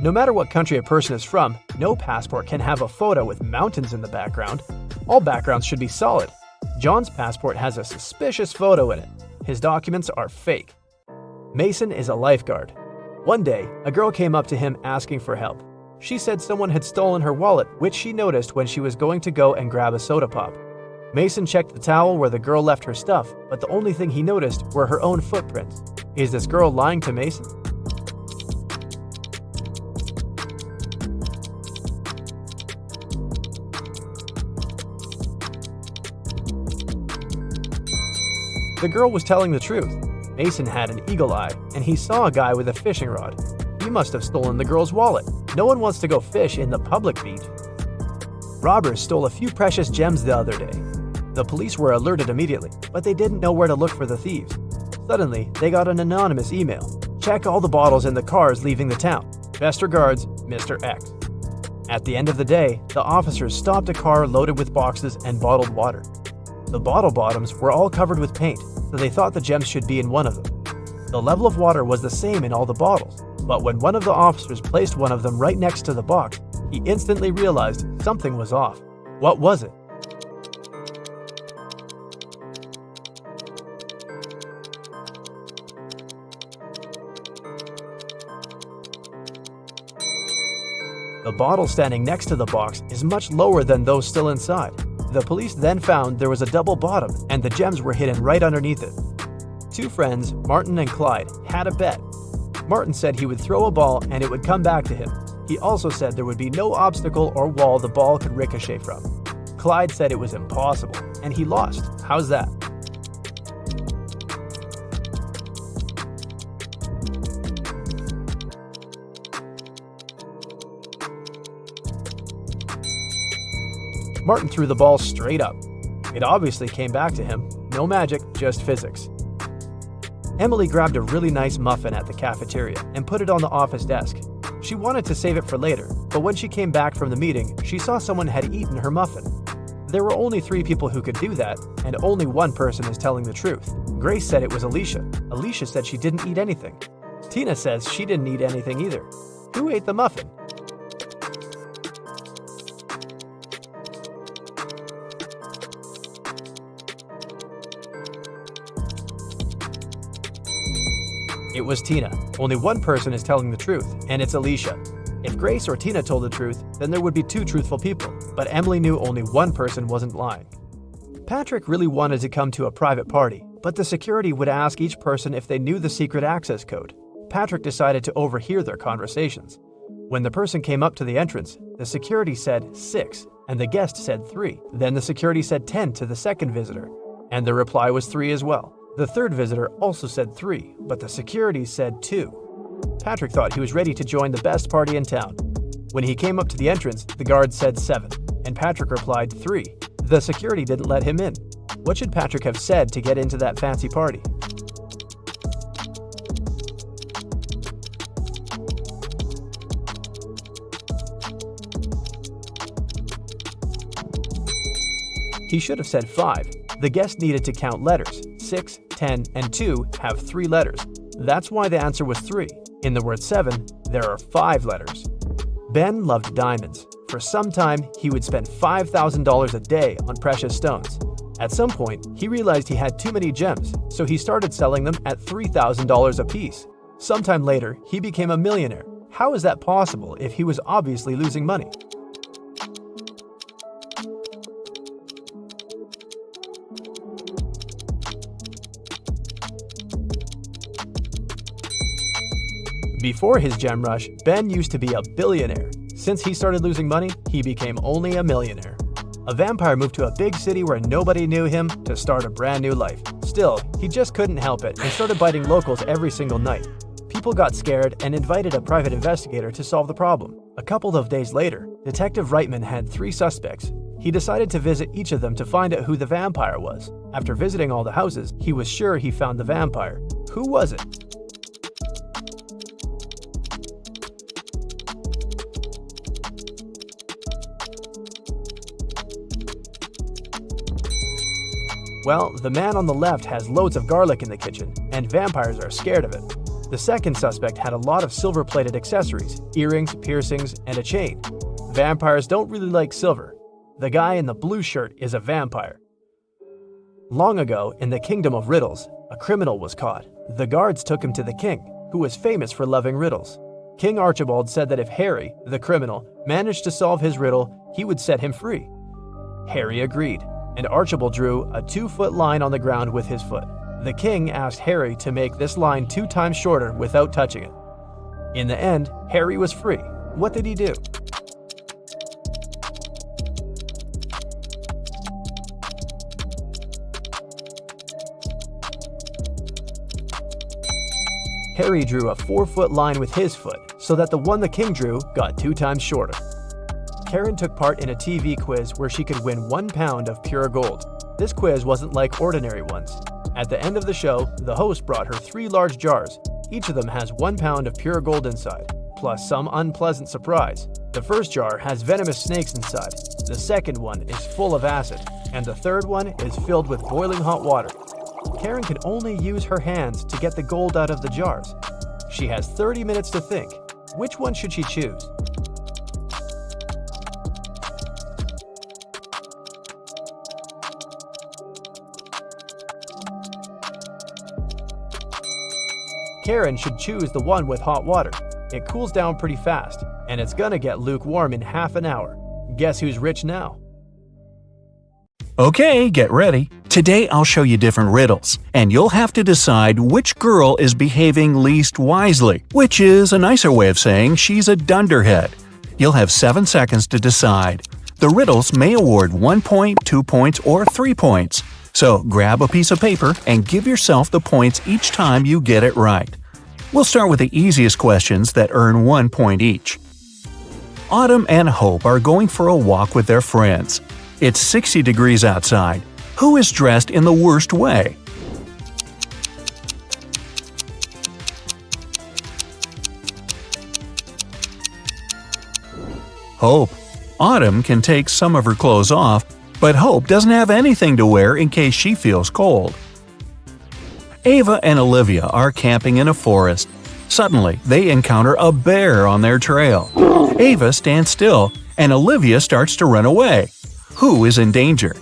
No matter what country a person is from, no passport can have a photo with mountains in the background. All backgrounds should be solid. John's passport has a suspicious photo in it. His documents are fake. Mason is a lifeguard. One day, a girl came up to him asking for help. She said someone had stolen her wallet, which she noticed when she was going to go and grab a soda pop. Mason checked the towel where the girl left her stuff, but the only thing he noticed were her own footprints. Is this girl lying to Mason? The girl was telling the truth. Mason had an eagle eye, and he saw a guy with a fishing rod. He must have stolen the girl's wallet. No one wants to go fish in the public beach. Robbers stole a few precious gems the other day. The police were alerted immediately, but they didn't know where to look for the thieves. Suddenly, they got an anonymous email. Check all the bottles in the cars leaving the town. Best regards, Mr. X. At the end of the day, the officers stopped a car loaded with boxes and bottled water. The bottle bottoms were all covered with paint, so they thought the gems should be in one of them. The level of water was the same in all the bottles, but when one of the officers placed one of them right next to the box, he instantly realized something was off. What was it? The bottle standing next to the box is much lower than those still inside. The police then found there was a double bottom and the gems were hidden right underneath it. 2 friends, Martin and Clyde, had a bet. Martin said he would throw a ball and it would come back to him. He also said there would be no obstacle or wall the ball could ricochet from. Clyde said it was impossible, and he lost. How's that? Martin threw the ball straight up. It obviously came back to him. No magic, just physics. Emily grabbed a really nice muffin at the cafeteria and put it on the office desk. She wanted to save it for later, but when she came back from the meeting, she saw someone had eaten her muffin. There were only 3 people who could do that, and only one person is telling the truth. Grace said it was Alicia. Alicia said she didn't eat anything. Tina says she didn't eat anything either. Who ate the muffin? It was Tina. Only one person is telling the truth, and it's Alicia. If Grace or Tina told the truth, then there would be 2 truthful people, but Emily knew only one person wasn't lying. Patrick really wanted to come to a private party, but the security would ask each person if they knew the secret access code. Patrick decided to overhear their conversations. When the person came up to the entrance, the security said 6, and the guest said 3. Then the security said 10 to the second visitor, and the reply was 3 as well. The third visitor also said 3, but the security said 2. Patrick thought he was ready to join the best party in town. When he came up to the entrance, the guard said 7, and Patrick replied 3. The security didn't let him in. What should Patrick have said to get into that fancy party? He should have said 5. The guest needed to count letters. 6, 10, and 2 have 3 letters. That's why the answer was 3. In the word 7, there are 5 letters. Ben loved diamonds. For some time, he would spend $5,000 a day on precious stones. At some point, he realized he had too many gems, so he started selling them at $3,000 a piece. Sometime later, he became a millionaire. How is that possible if he was obviously losing money? Before his gem rush, Ben used to be a billionaire. Since he started losing money, he became only a millionaire. A vampire moved to a big city where nobody knew him to start a brand new life. Still, he just couldn't help it and started biting locals every single night. People People got scared and invited a private investigator to solve the problem. A couple of days later, Detective Reitman had 3 suspects. He decided to visit each of them to find out who the vampire was. After visiting all the houses, he was sure he found the vampire. Who was it? Well, the man on the left has loads of garlic in the kitchen, and vampires are scared of it. The second suspect had a lot of silver-plated accessories, earrings, piercings, and a chain. Vampires don't really like silver. The guy in the blue shirt is a vampire. Long ago, in the kingdom of Riddles, a criminal was caught. The guards took him to the king, who was famous for loving riddles. King Archibald said that if Harry, the criminal, managed to solve his riddle, he would set him free. Harry agreed, and Archibald drew a 2-foot line on the ground with his foot. The king asked Harry to make this line 2 times shorter without touching it. In the end, Harry was free. What did he do? Harry drew a 4-foot line with his foot, so that the one the king drew got 2 times shorter. Karen took part in a TV quiz where she could win 1 pound of pure gold. This quiz wasn't like ordinary ones. At the end of the show, the host brought her 3 large jars. Each of them has 1 pound of pure gold inside, plus some unpleasant surprise. The first jar has venomous snakes inside, the second one is full of acid, and the third one is filled with boiling hot water. Karen can only use her hands to get the gold out of the jars. She has 30 minutes to think. Which one should she choose? Karen should choose the one with hot water. It cools down pretty fast, and it's gonna get lukewarm in half an hour. Guess who's rich now? Okay, get ready. Today I'll show you different riddles, and you'll have to decide which girl is behaving least wisely, which is a nicer way of saying she's a dunderhead. You'll have 7 seconds to decide. The riddles may award 1 point, 2 points, or 3 points. So grab a piece of paper and give yourself the points each time you get it right. We'll start with the easiest questions that earn 1 point each. Autumn and Hope are going for a walk with their friends. It's 60 degrees outside. Who is dressed in the worst way? Hope. Autumn can take some of her clothes off, but Hope doesn't have anything to wear in case she feels cold. Ava and Olivia are camping in a forest. Suddenly, they encounter a bear on their trail. Ava stands still, and Olivia starts to run away. Who is in danger?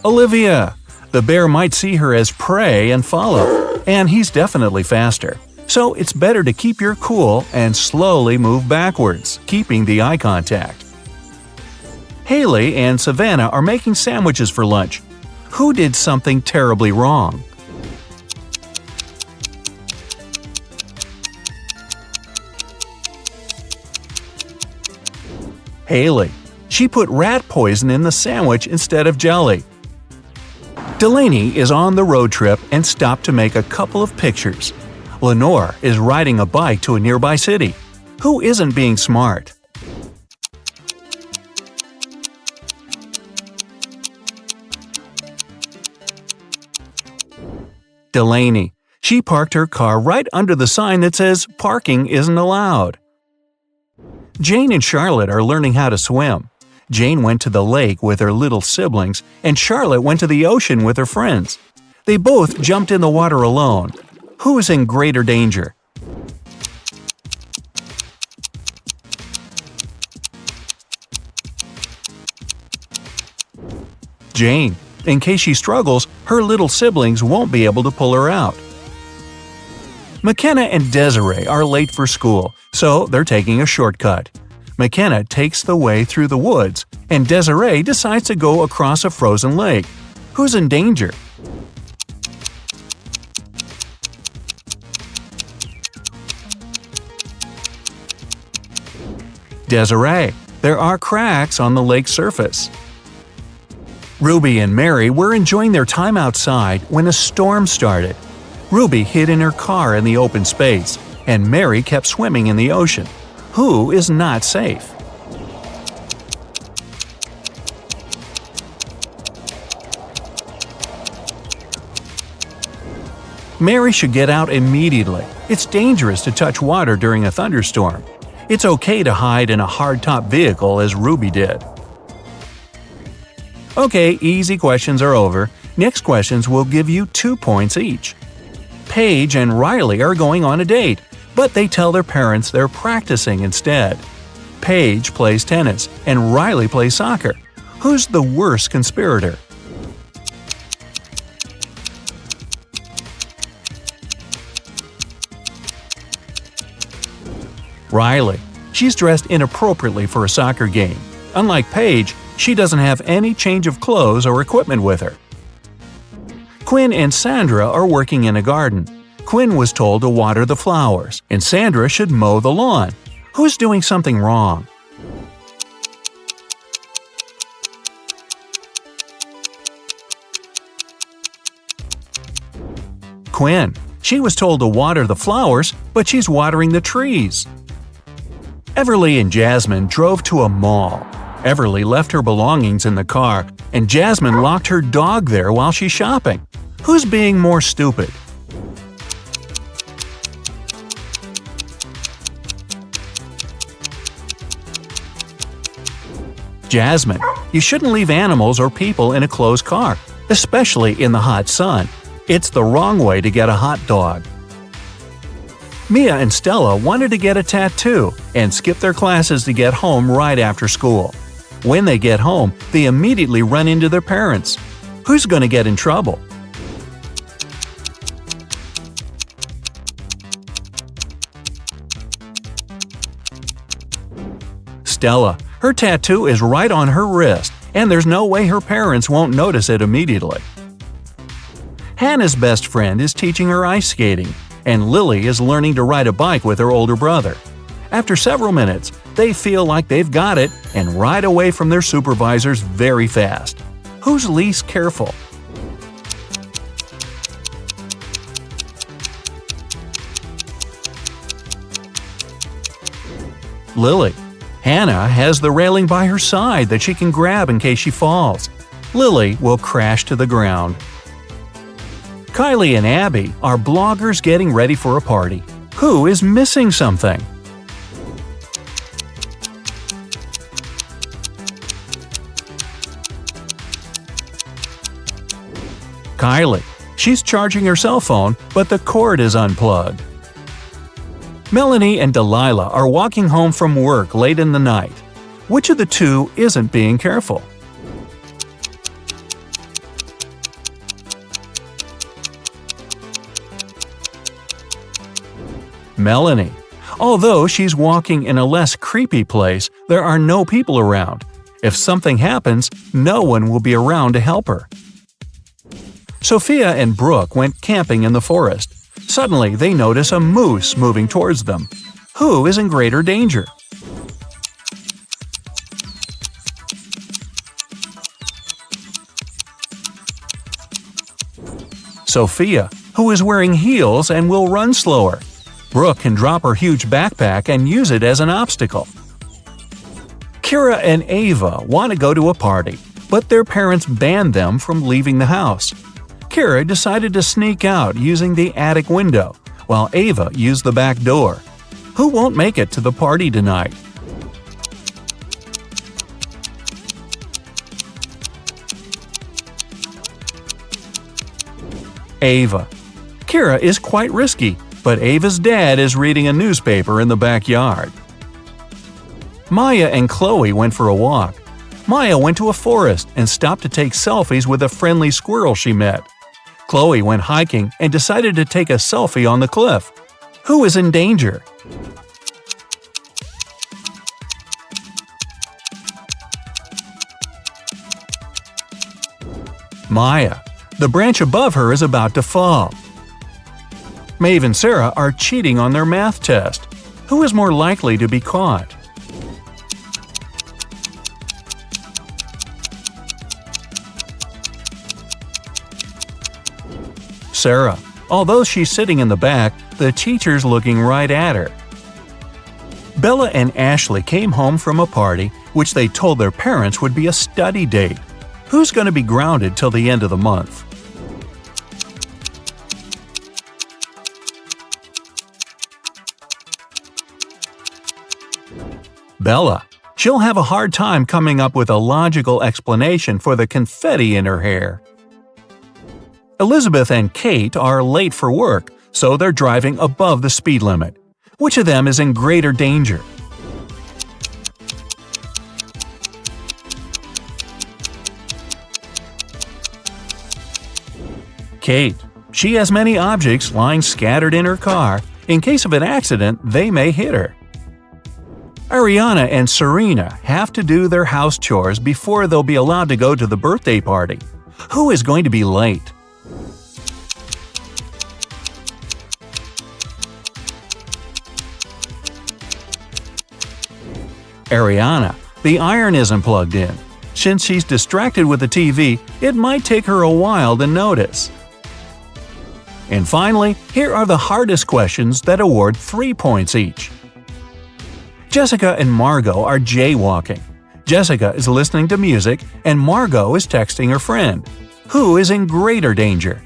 Olivia. The bear might see her as prey and follow, and he's definitely faster. So it's better to keep your cool and slowly move backwards, keeping the eye contact. Haley and Savannah are making sandwiches for lunch. Who did something terribly wrong? Haley. She put rat poison in the sandwich instead of jelly. Delaney is on the road trip and stopped to make a couple of pictures. Lenore is riding a bike to a nearby city. Who isn't being smart? Delaney. She parked her car right under the sign that says "Parking isn't allowed." Jane and Charlotte are learning how to swim. Jane went to the lake with her little siblings, and Charlotte went to the ocean with her friends. They both jumped in the water alone. Who is in greater danger? Jane. In case she struggles, her little siblings won't be able to pull her out. McKenna and Desiree are late for school, so they're taking a shortcut. McKenna takes the way through the woods, and Desiree decides to go across a frozen lake. Who's in danger? Desiree. There are cracks on the lake's surface. Ruby and Mary were enjoying their time outside when a storm started. Ruby hid in her car in the open space, and Mary kept swimming in the ocean. Who is not safe? Mary should get out immediately. It's dangerous to touch water during a thunderstorm. It's okay to hide in a hardtop vehicle as Ruby did. Okay, easy questions are over. Next questions will give you 2 points each. Paige and Riley are going on a date, but they tell their parents they're practicing instead. Paige plays tennis and Riley plays soccer. Who's the worst conspirator? Riley. She's dressed inappropriately for a soccer game. Unlike Paige, she doesn't have any change of clothes or equipment with her. Quinn and Sandra are working in a garden. Quinn was told to water the flowers, and Sandra should mow the lawn. Who's doing something wrong? Quinn. She was told to water the flowers, but she's watering the trees. Everly and Jasmine drove to a mall. Everly left her belongings in the car, and Jasmine locked her dog there while she's shopping. Who's being more stupid? Jasmine. You shouldn't leave animals or people in a closed car, especially in the hot sun. It's the wrong way to get a hot dog. Mia and Stella wanted to get a tattoo and skip their classes to get home right after school. When they get home, they immediately run into their parents. Who's going to get in trouble? Stella. Her tattoo is right on her wrist, and there's no way her parents won't notice it immediately. Hannah's best friend is teaching her ice skating, and Lily is learning to ride a bike with her older brother. After several minutes, they feel like they've got it and ride away from their supervisors very fast. Who's least careful? Lily. Hannah has the railing by her side that she can grab in case she falls. Lily will crash to the ground. Kylie and Abby are bloggers getting ready for a party. Who is missing something? Kylie. She's charging her cell phone, but the cord is unplugged. Melanie and Delilah are walking home from work late in the night. Which of the two isn't being careful? Melanie. Although she's walking in a less creepy place, there are no people around. If something happens, no one will be around to help her. Sophia and Brooke went camping in the forest. Suddenly, they notice a moose moving towards them. Who is in greater danger? Sophia, who is wearing heels and will run slower. Brooke can drop her huge backpack and use it as an obstacle. Kira and Ava want to go to a party, but their parents banned them from leaving the house. Kira decided to sneak out using the attic window, while Ava used the back door. Who won't make it to the party tonight? Ava. Kira is quite risky, but Ava's dad is reading a newspaper in the backyard. Maya and Chloe went for a walk. Maya went to a forest and stopped to take selfies with a friendly squirrel she met. Chloe went hiking and decided to take a selfie on the cliff. Who is in danger? Maya. The branch above her is about to fall. Maeve and Sarah are cheating on their math test. Who is more likely to be caught? Sarah. Although she's sitting in the back, the teacher's looking right at her. Bella and Ashley came home from a party which they told their parents would be a study date. Who's going to be grounded till the end of the month? Bella. She'll have a hard time coming up with a logical explanation for the confetti in her hair. Elizabeth and Kate are late for work, so they're driving above the speed limit. Which of them is in greater danger? Kate. She has many objects lying scattered in her car. In case of an accident, they may hit her. Ariana and Serena have to do their house chores before they'll be allowed to go to the birthday party. Who is going to be late? Ariana. The iron isn't plugged in. Since she's distracted with the TV, it might take her a while to notice. And finally, here are the hardest questions that award 3 points each. Jessica and Margot are jaywalking. Jessica is listening to music and Margot is texting her friend. Who is in greater danger?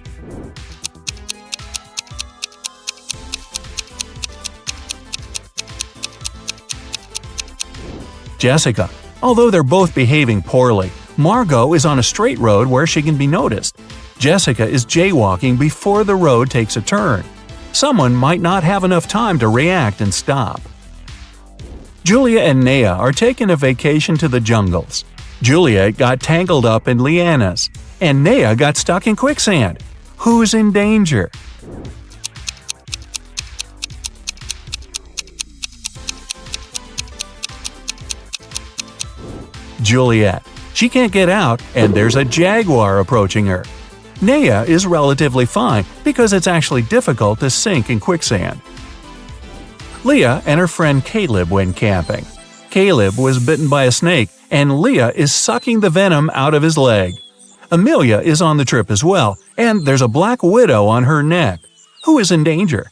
Jessica. Although they're both behaving poorly, Margot is on a straight road where she can be noticed. Jessica is jaywalking before the road takes a turn. Someone might not have enough time to react and stop. Julia and Naya are taking a vacation to the jungles. Julia got tangled up in lianas, and Naya got stuck in quicksand. Who's in danger? Juliet. She can't get out, and there's a jaguar approaching her. Naya is relatively fine because it's actually difficult to sink in quicksand. Leah and her friend Caleb went camping. Caleb was bitten by a snake, and Leah is sucking the venom out of his leg. Amelia is on the trip as well, and there's a black widow on her neck. Who is in danger?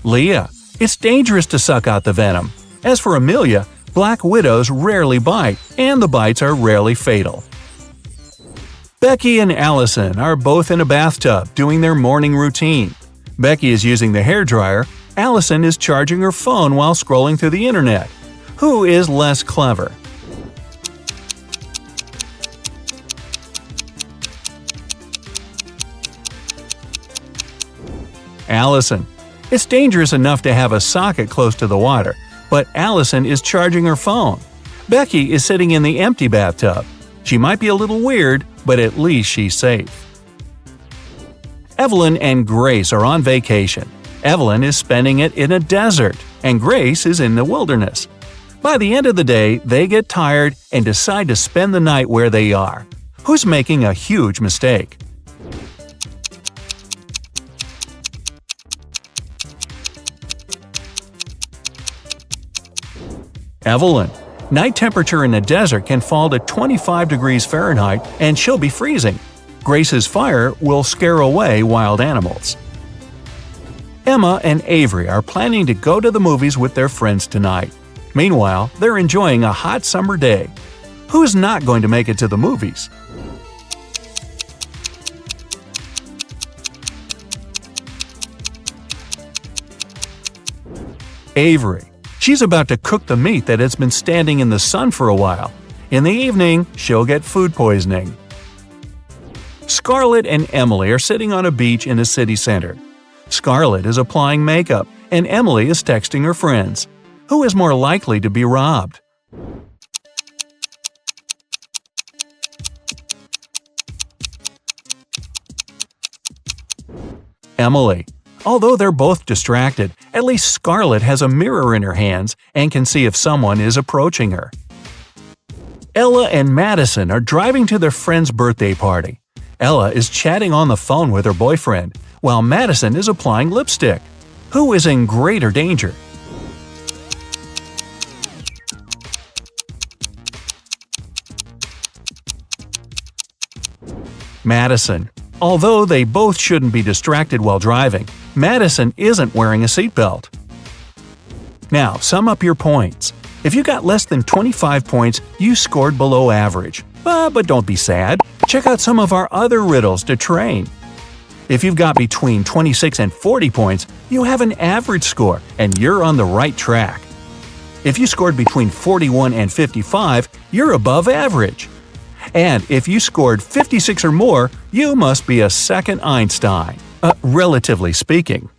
Leah. It's dangerous to suck out the venom. As for Amelia, black widows rarely bite, and the bites are rarely fatal. Becky and Allison are both in a bathtub doing their morning routine. Becky is using the hairdryer. Allison is charging her phone while scrolling through the internet. Who is less clever? Allison. It's dangerous enough to have a socket close to the water, but Allison is charging her phone. Becky is sitting in the empty bathtub. She might be a little weird, but at least she's safe. Evelyn and Grace are on vacation. Evelyn is spending it in a desert, and Grace is in the wilderness. By the end of the day, they get tired and decide to spend the night where they are. Who's making a huge mistake? Evelyn. Night temperature in the desert can fall to 25 degrees Fahrenheit and she'll be freezing. Grace's fire will scare away wild animals. Emma and Avery are planning to go to the movies with their friends tonight. Meanwhile, they're enjoying a hot summer day. Who's not going to make it to the movies? Avery. She's about to cook the meat that has been standing in the sun for a while. In the evening, she'll get food poisoning. Scarlett and Emily are sitting on a beach in a city center. Scarlett is applying makeup, and Emily is texting her friends. Who is more likely to be robbed? Emily. Although they're both distracted, at least Scarlett has a mirror in her hands and can see if someone is approaching her. Ella and Madison are driving to their friend's birthday party. Ella is chatting on the phone with her boyfriend, while Madison is applying lipstick. Who is in greater danger? Madison. Although they both shouldn't be distracted while driving, Madison isn't wearing a seatbelt. Now, sum up your points. If you got less than 25 points, you scored below average. But don't be sad. Check out some of our other riddles to train. If you've got between 26 and 40 points, you have an average score, and you're on the right track. If you scored between 41 and 55, you're above average. And if you scored 56 or more, you must be a second Einstein. Relatively speaking.